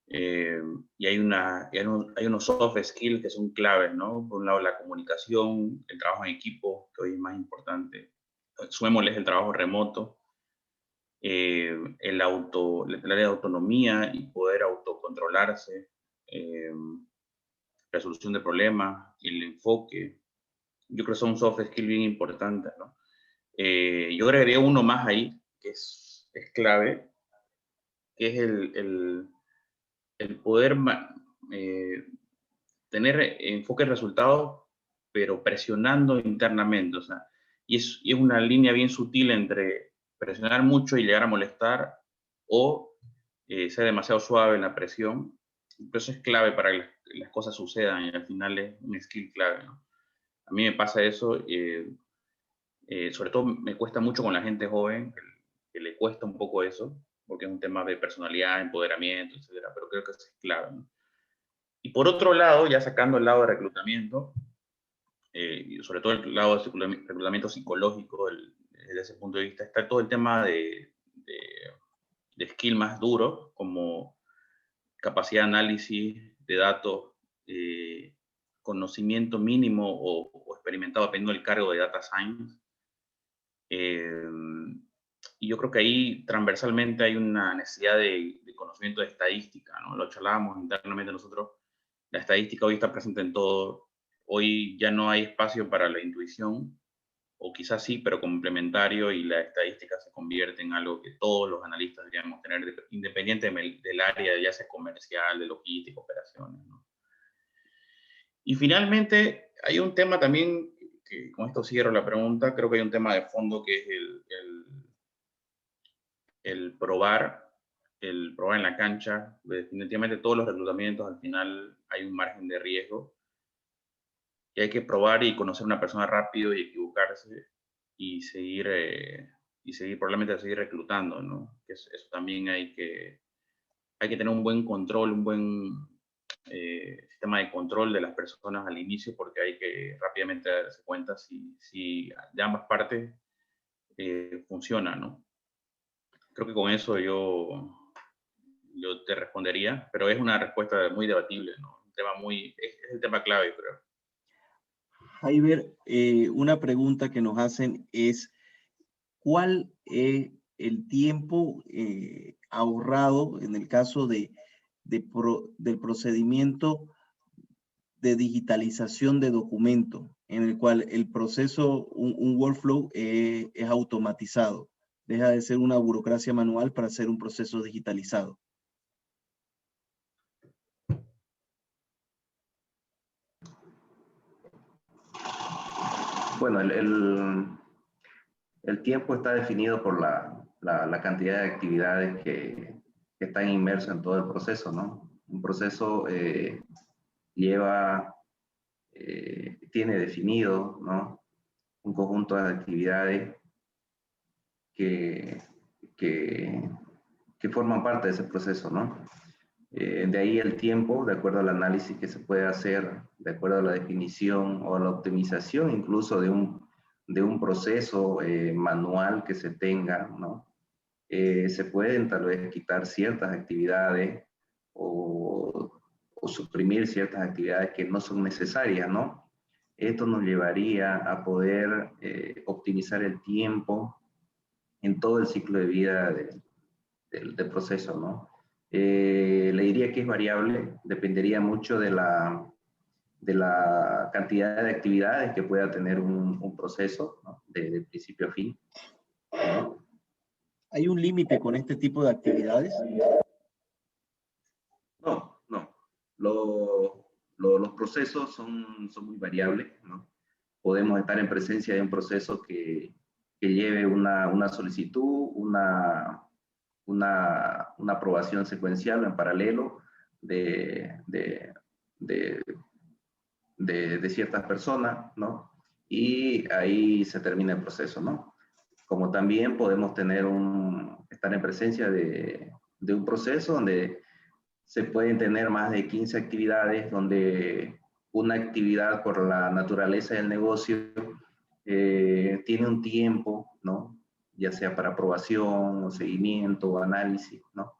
Y hay unos soft skills que son claves, ¿no? Por un lado, la comunicación, el trabajo en equipo, que hoy es más importante. Sumémosles el trabajo remoto, el área de autonomía y poder autocontrolarse, resolución de problemas, el enfoque. Yo creo que son soft skills bien importantes, ¿no? Yo agregaría uno más ahí, que es clave, que es el poder tener enfoque en resultados, pero presionando internamente. O sea, y es una línea bien sutil entre presionar mucho y llegar a molestar o ser demasiado suave en la presión. Entonces es clave para que las cosas sucedan y al final es un skill clave, ¿no? A mí me pasa eso, sobre todo me cuesta mucho con la gente joven, que le cuesta un poco eso, porque es un tema de personalidad, empoderamiento, etcétera, pero creo que eso es clave, ¿no? Y por otro lado, ya sacando el lado de reclutamiento, y sobre todo el lado de reclutamiento psicológico, desde ese punto de vista, está todo el tema de skill más duro, como capacidad de análisis de datos, conocimiento mínimo o experimentado dependiendo del cargo de data science. Y yo creo que ahí transversalmente hay una necesidad de conocimiento de estadística, ¿no? Lo charlábamos internamente nosotros. La estadística hoy está presente en todo. Hoy ya no hay espacio para la intuición, o quizás sí, pero complementario, y la estadística se convierte en algo que todos los analistas deberíamos tener, independiente del área, ya sea comercial, de logística, operaciones, ¿no? Y finalmente, hay un tema también, que con esto cierro la pregunta, creo que hay un tema de fondo que es el probar en la cancha. Definitivamente todos los reclutamientos al final hay un margen de riesgo y hay que probar y conocer a una persona rápido y equivocarse y seguir probablemente seguir reclutando, ¿no? Eso también hay que tener un buen control, un buen sistema de control de las personas al inicio, porque hay que rápidamente darse cuenta si de ambas partes funciona, ¿no? Creo que con eso yo te respondería, pero es una respuesta muy debatible, ¿no? Un tema es el tema clave, creo. Jaiber, una pregunta que nos hacen es, ¿cuál es el tiempo ahorrado en el caso del procedimiento de digitalización de documento, en el cual el proceso, un workflow es automatizado? Deja de ser una burocracia manual para ser un proceso digitalizado. Bueno, el tiempo está definido por la cantidad de actividades que están inmersas en todo el proceso, ¿no? Un proceso tiene definido, ¿no?, un conjunto de actividades que forman parte de ese proceso, ¿no? De ahí el tiempo, de acuerdo al análisis que se puede hacer, de acuerdo a la definición o a la optimización incluso de un proceso manual que se tenga, ¿no? Se pueden tal vez quitar ciertas actividades o suprimir ciertas actividades que no son necesarias, ¿no? Esto nos llevaría a poder optimizar el tiempo en todo el ciclo de vida del proceso, ¿no? Le diría que es variable, dependería mucho de la cantidad de actividades que pueda tener un proceso, ¿no?, de principio a fin. ¿Hay un límite con este tipo de actividades? No, no. Los procesos son muy variables, ¿no? Podemos estar en presencia de un proceso que lleve una solicitud, una aprobación secuencial en paralelo de ciertas personas, ¿no? Y ahí se termina el proceso, ¿no? Como también podemos estar en presencia de un proceso donde se pueden tener más de 15 actividades, donde una actividad por la naturaleza del negocio tiene un tiempo, ¿no? Ya sea para aprobación o seguimiento o análisis, ¿no?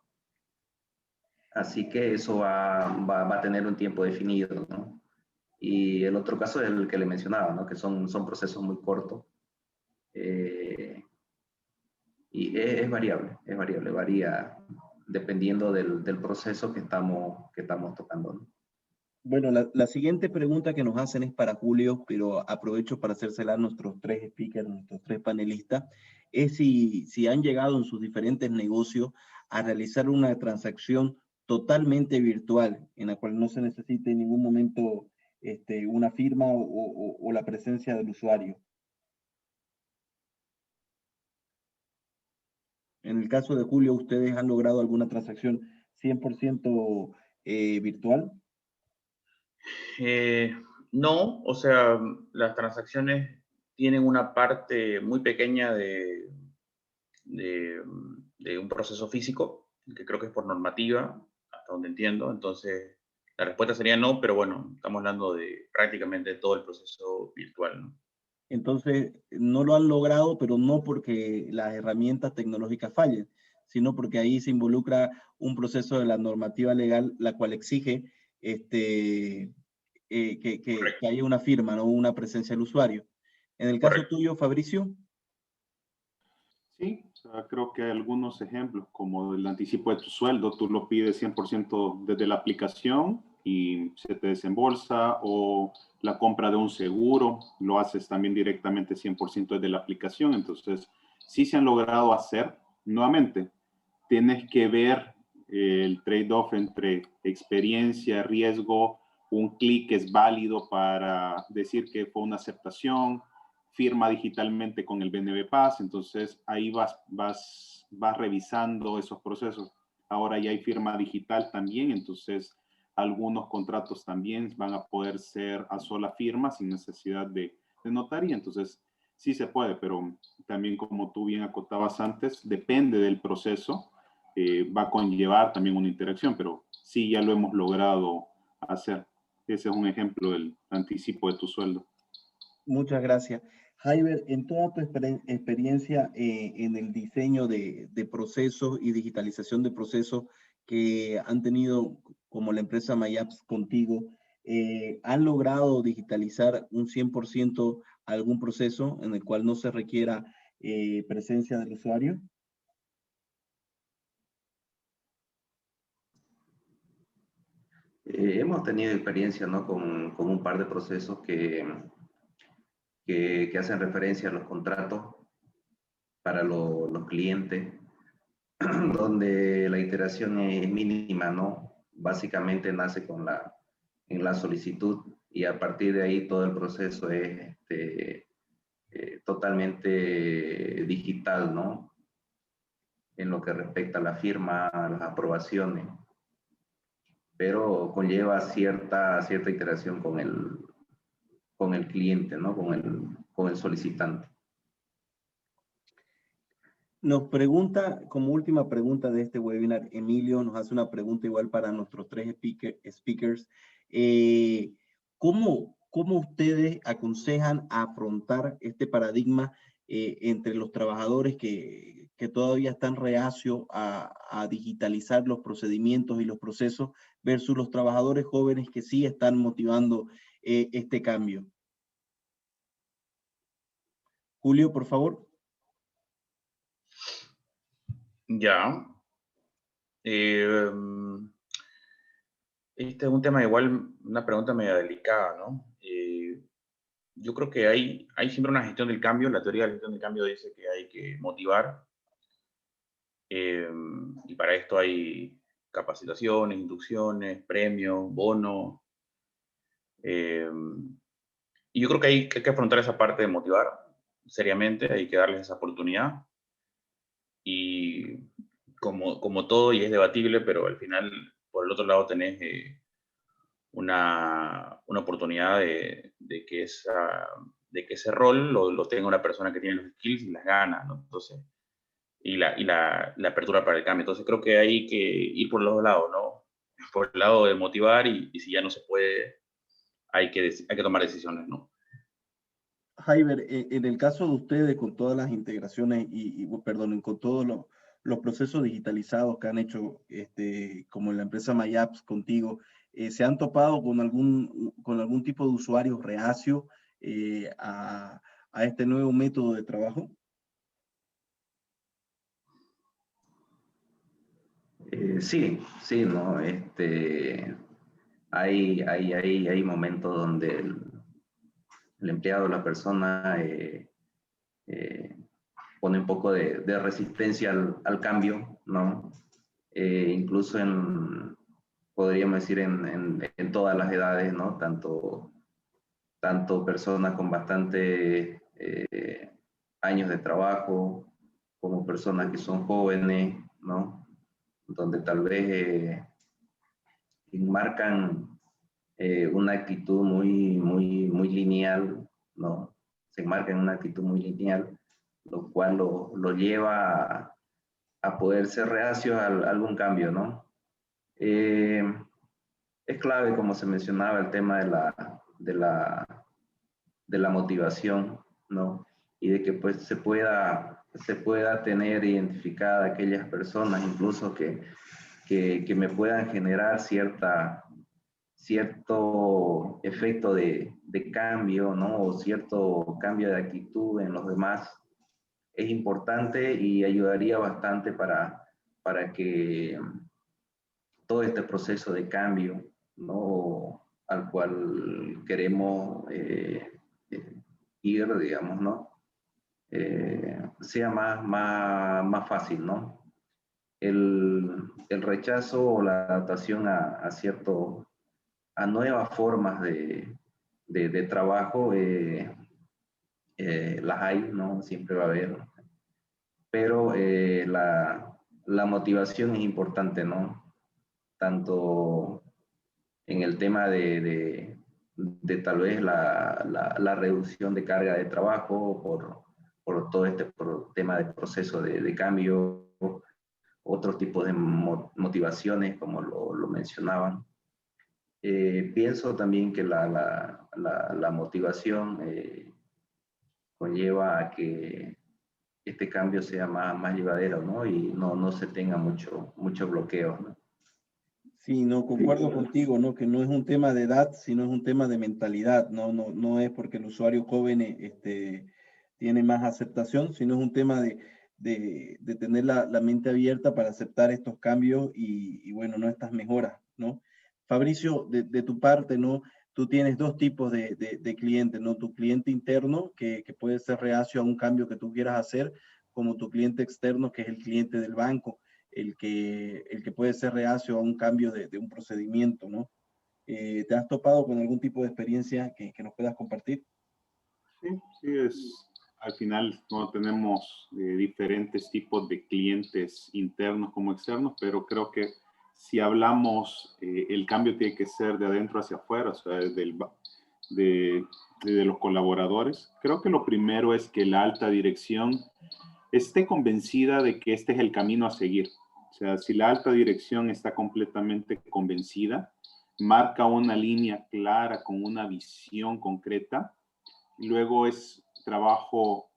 Así que eso va a tener un tiempo definido, ¿no? Y el otro caso es el que le mencionaba, ¿no? Que son procesos muy cortos. Y es variable, varía dependiendo del proceso que estamos tocando, ¿no? Bueno, la siguiente pregunta que nos hacen es para Julio, pero aprovecho para hacérsela a nuestros tres speakers, nuestros tres panelistas, es si han llegado en sus diferentes negocios a realizar una transacción totalmente virtual, en la cual no se necesite en ningún momento una firma o la presencia del usuario. En el caso de Julio, ¿ustedes han logrado alguna transacción 100% virtual? No, o sea, las transacciones tienen una parte muy pequeña de un proceso físico, que creo que es por normativa, hasta donde entiendo. Entonces, la respuesta sería no, pero bueno, estamos hablando de prácticamente todo el proceso virtual, ¿no? Entonces, no lo han logrado, pero no porque las herramientas tecnológicas fallen, sino porque ahí se involucra un proceso de la normativa legal, la cual exige que haya una firma, no una presencia del usuario. En el caso Correcto. tuyo, Fabricio. Sí, o sea, creo que hay algunos ejemplos, como el anticipo de tu sueldo, tú lo pides 100% desde la aplicación y se te desembolsa, o la compra de un seguro, lo haces también directamente 100% desde la aplicación. Entonces, sí se han logrado hacer. Nuevamente, tienes que ver el trade-off entre experiencia, riesgo, un clic es válido para decir que fue una aceptación, firma digitalmente con el BNB Pass. Entonces ahí vas revisando esos procesos. Ahora ya hay firma digital también, entonces algunos contratos también van a poder ser a sola firma sin necesidad de notaría. Entonces sí se puede, pero también, como tú bien acotabas antes, depende del proceso, va a conllevar también una interacción, pero sí ya lo hemos logrado hacer. Ese es un ejemplo del anticipo de tu sueldo. Muchas gracias. Jaiber, en toda tu experiencia en el diseño de procesos y digitalización de procesos que han tenido como la empresa MyApps contigo, ¿han logrado digitalizar un 100% algún proceso en el cual no se requiera presencia del usuario? Hemos tenido experiencia, ¿no? con un par de procesos que hacen referencia a los contratos para los clientes, donde la iteración es mínima, ¿no? Básicamente nace en la solicitud, y a partir de ahí todo el proceso es totalmente digital, ¿no? En lo que respecta a la firma, a las aprobaciones, pero conlleva cierta iteración con el cliente, ¿no? Con el solicitante. Nos pregunta, como última pregunta de este webinar, Emilio nos hace una pregunta igual para nuestros tres speakers. ¿Cómo ustedes aconsejan afrontar este paradigma entre los trabajadores que todavía están reacios a digitalizar los procedimientos y los procesos versus los trabajadores jóvenes que sí están motivando este cambio? Julio, por favor. Ya. Este es un tema igual, una pregunta medio delicada, ¿no? yo creo que hay siempre una gestión del cambio. La teoría de la gestión del cambio dice que hay que motivar, y para esto hay capacitaciones, inducciones, premios, bonos. eh, y yo creo que hay que afrontar esa parte de motivar seriamente, hay que darles esa oportunidad. Y como todo, y es debatible, pero al final, por el otro lado, tenés una oportunidad de que ese rol lo tenga una persona que tiene los skills y las ganas, ¿no? Entonces, la apertura para el cambio. Entonces, creo que hay que ir por los dos lados, ¿no? Por el lado de motivar, y si ya no se puede, hay que tomar decisiones, ¿no? Jaiber, en el caso de ustedes, con todas las integraciones perdón, con todos los procesos digitalizados que han hecho, como en la empresa MyApps contigo, ¿se han topado con algún tipo de usuario reacio a este nuevo método de trabajo? Sí, sí, ¿no? Hay momentos donde el empleado, la persona, pone un poco de resistencia al cambio, ¿no? Incluso podríamos decir, en todas las edades, ¿no? Tanto personas con bastante años de trabajo, como personas que son jóvenes, ¿no? Donde tal vez marcan una actitud muy lineal, ¿no? Se marcan una actitud muy lineal, lo cual lo lleva a poder ser reacios a algún cambio, ¿no? Es clave, como se mencionaba, el tema de la motivación, ¿no? Y de que pues se pueda tener identificada aquellas personas incluso que me puedan generar cierto efecto de cambio, ¿no? O cierto cambio de actitud en los demás. Es importante y ayudaría bastante para que todo este proceso de cambio, ¿no? Al cual queremos ir, digamos, ¿no? Sea más fácil, ¿no? El rechazo o la adaptación a nuevas formas de trabajo, las hay, ¿no? Siempre va a haber, pero la motivación es importante, ¿no? Tanto en el tema de tal vez la reducción de carga de trabajo por todo tema de proceso de cambio, otros tipos de motivaciones, como lo mencionaban. Pienso también que la motivación conlleva a que este cambio sea más llevadero, ¿no? Y no se tenga mucho bloqueo, ¿no? Sí, no, concuerdo contigo, ¿no? Que no es un tema de edad, sino es un tema de mentalidad, ¿no? No es porque el usuario joven tiene más aceptación, sino es un tema de tener la mente abierta para aceptar estos cambios y bueno, no estas mejoras, ¿no? Fabricio, de tu parte, ¿no? Tú tienes dos tipos de clientes, ¿no? Tu cliente interno, que puede ser reacio a un cambio que tú quieras hacer, como tu cliente externo, que es el cliente del banco, el que puede ser reacio a un cambio de un procedimiento, ¿no? ¿Te has topado con algún tipo de experiencia que nos puedas compartir? Sí, al final no tenemos diferentes tipos de clientes internos como externos, pero creo que si hablamos, el cambio tiene que ser de adentro hacia afuera, o sea, de los colaboradores. Creo que lo primero es que la alta dirección esté convencida de que este es el camino a seguir. O sea, si la alta dirección está completamente convencida, marca una línea clara con una visión concreta, luego es trabajo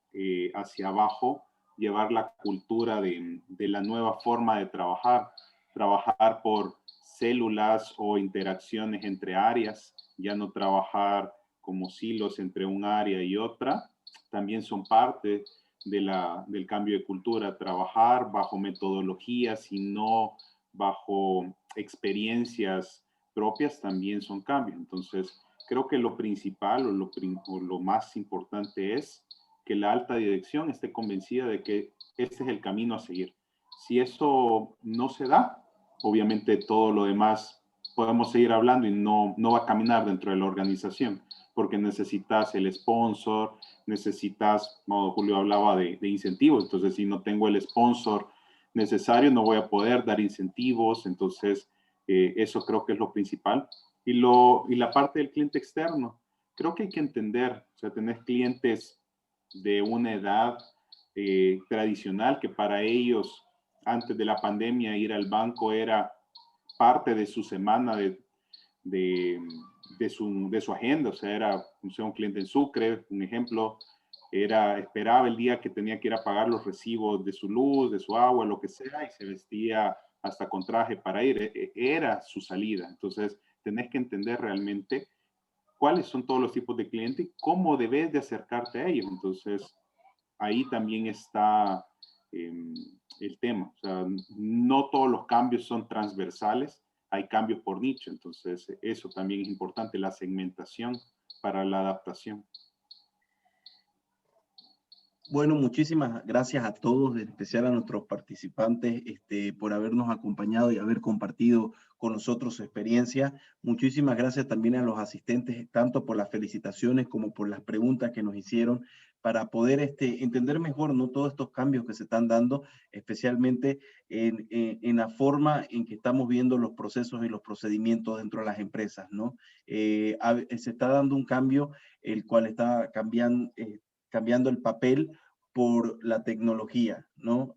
hacia abajo, llevar la cultura de la nueva forma de trabajar por células o interacciones entre áreas, ya no trabajar como silos entre un área y otra, también son parte del cambio de cultura, trabajar bajo metodologías y no bajo experiencias propias también son cambios. Entonces, creo que lo principal o lo más importante es que la alta dirección esté convencida de que este es el camino a seguir. Si eso no se da, obviamente todo lo demás podemos seguir hablando y no va a caminar dentro de la organización, porque necesitas el sponsor, necesitas, como Julio hablaba de incentivos, entonces si no tengo el sponsor necesario no voy a poder dar incentivos, entonces eso creo que es lo principal. Y la parte del cliente externo, creo que hay que entender, o sea, tener clientes de una edad tradicional que para ellos, antes de la pandemia, ir al banco era parte de su semana de su agenda, o sea, era un cliente en Sucre, un ejemplo, esperaba el día que tenía que ir a pagar los recibos de su luz, de su agua, lo que sea, y se vestía hasta con traje para ir, era su salida. Entonces, tenés que entender realmente cuáles son todos los tipos de clientes y cómo debes de acercarte a ellos. Entonces, ahí también está el tema. O sea, no todos los cambios son transversales, hay cambios por nicho. Entonces, eso también es importante, la segmentación para la adaptación. Bueno, muchísimas gracias a todos, en especial a nuestros participantes, por habernos acompañado y haber compartido con nosotros su experiencia. Muchísimas gracias también a los asistentes, tanto por las felicitaciones como por las preguntas que nos hicieron, para poder entender mejor, ¿no?, todos estos cambios que se están dando, especialmente en la forma en que estamos viendo los procesos y los procedimientos dentro de las empresas, ¿no? Se está dando un cambio, el cual está cambiando el papel por la tecnología, ¿no?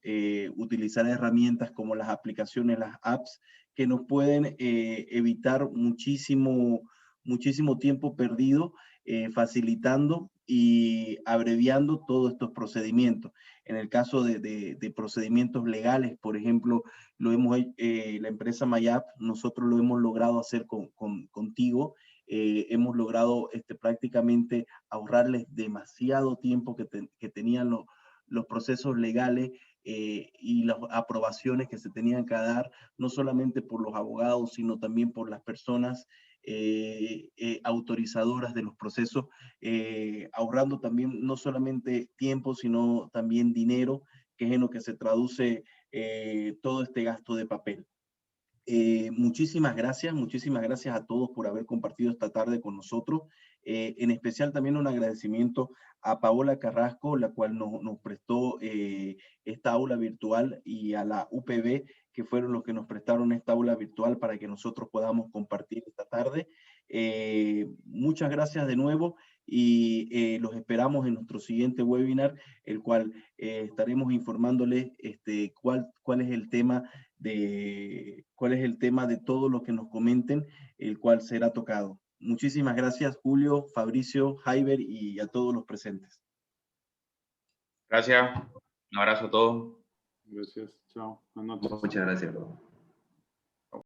Utilizar herramientas como las aplicaciones, las apps, que nos pueden evitar muchísimo tiempo perdido, facilitando y abreviando todos estos procedimientos. En el caso de procedimientos legales, por ejemplo, la empresa Mayap, nosotros lo hemos logrado hacer contigo. Hemos logrado prácticamente ahorrarles demasiado tiempo que tenían los procesos legales y las aprobaciones que se tenían que dar, no solamente por los abogados, sino también por las personas autorizadoras de los procesos, ahorrando también no solamente tiempo, sino también dinero, que es en lo que se traduce todo este gasto de papel. Muchísimas gracias a todos por haber compartido esta tarde con nosotros. En especial también un agradecimiento a Paola Carrasco, la cual nos prestó esta aula virtual, y a la UPB, que fueron los que nos prestaron esta aula virtual para que nosotros podamos compartir esta tarde. Muchas gracias de nuevo y los esperamos en nuestro siguiente webinar, el cual estaremos informándoles cuál es el tema de todo lo que nos comenten, el cual será tocado. Muchísimas gracias, Julio, Fabricio, Jaiber y a todos los presentes. Gracias. Un abrazo a todos. Gracias. Chao. Buenas noches. Muchas gracias.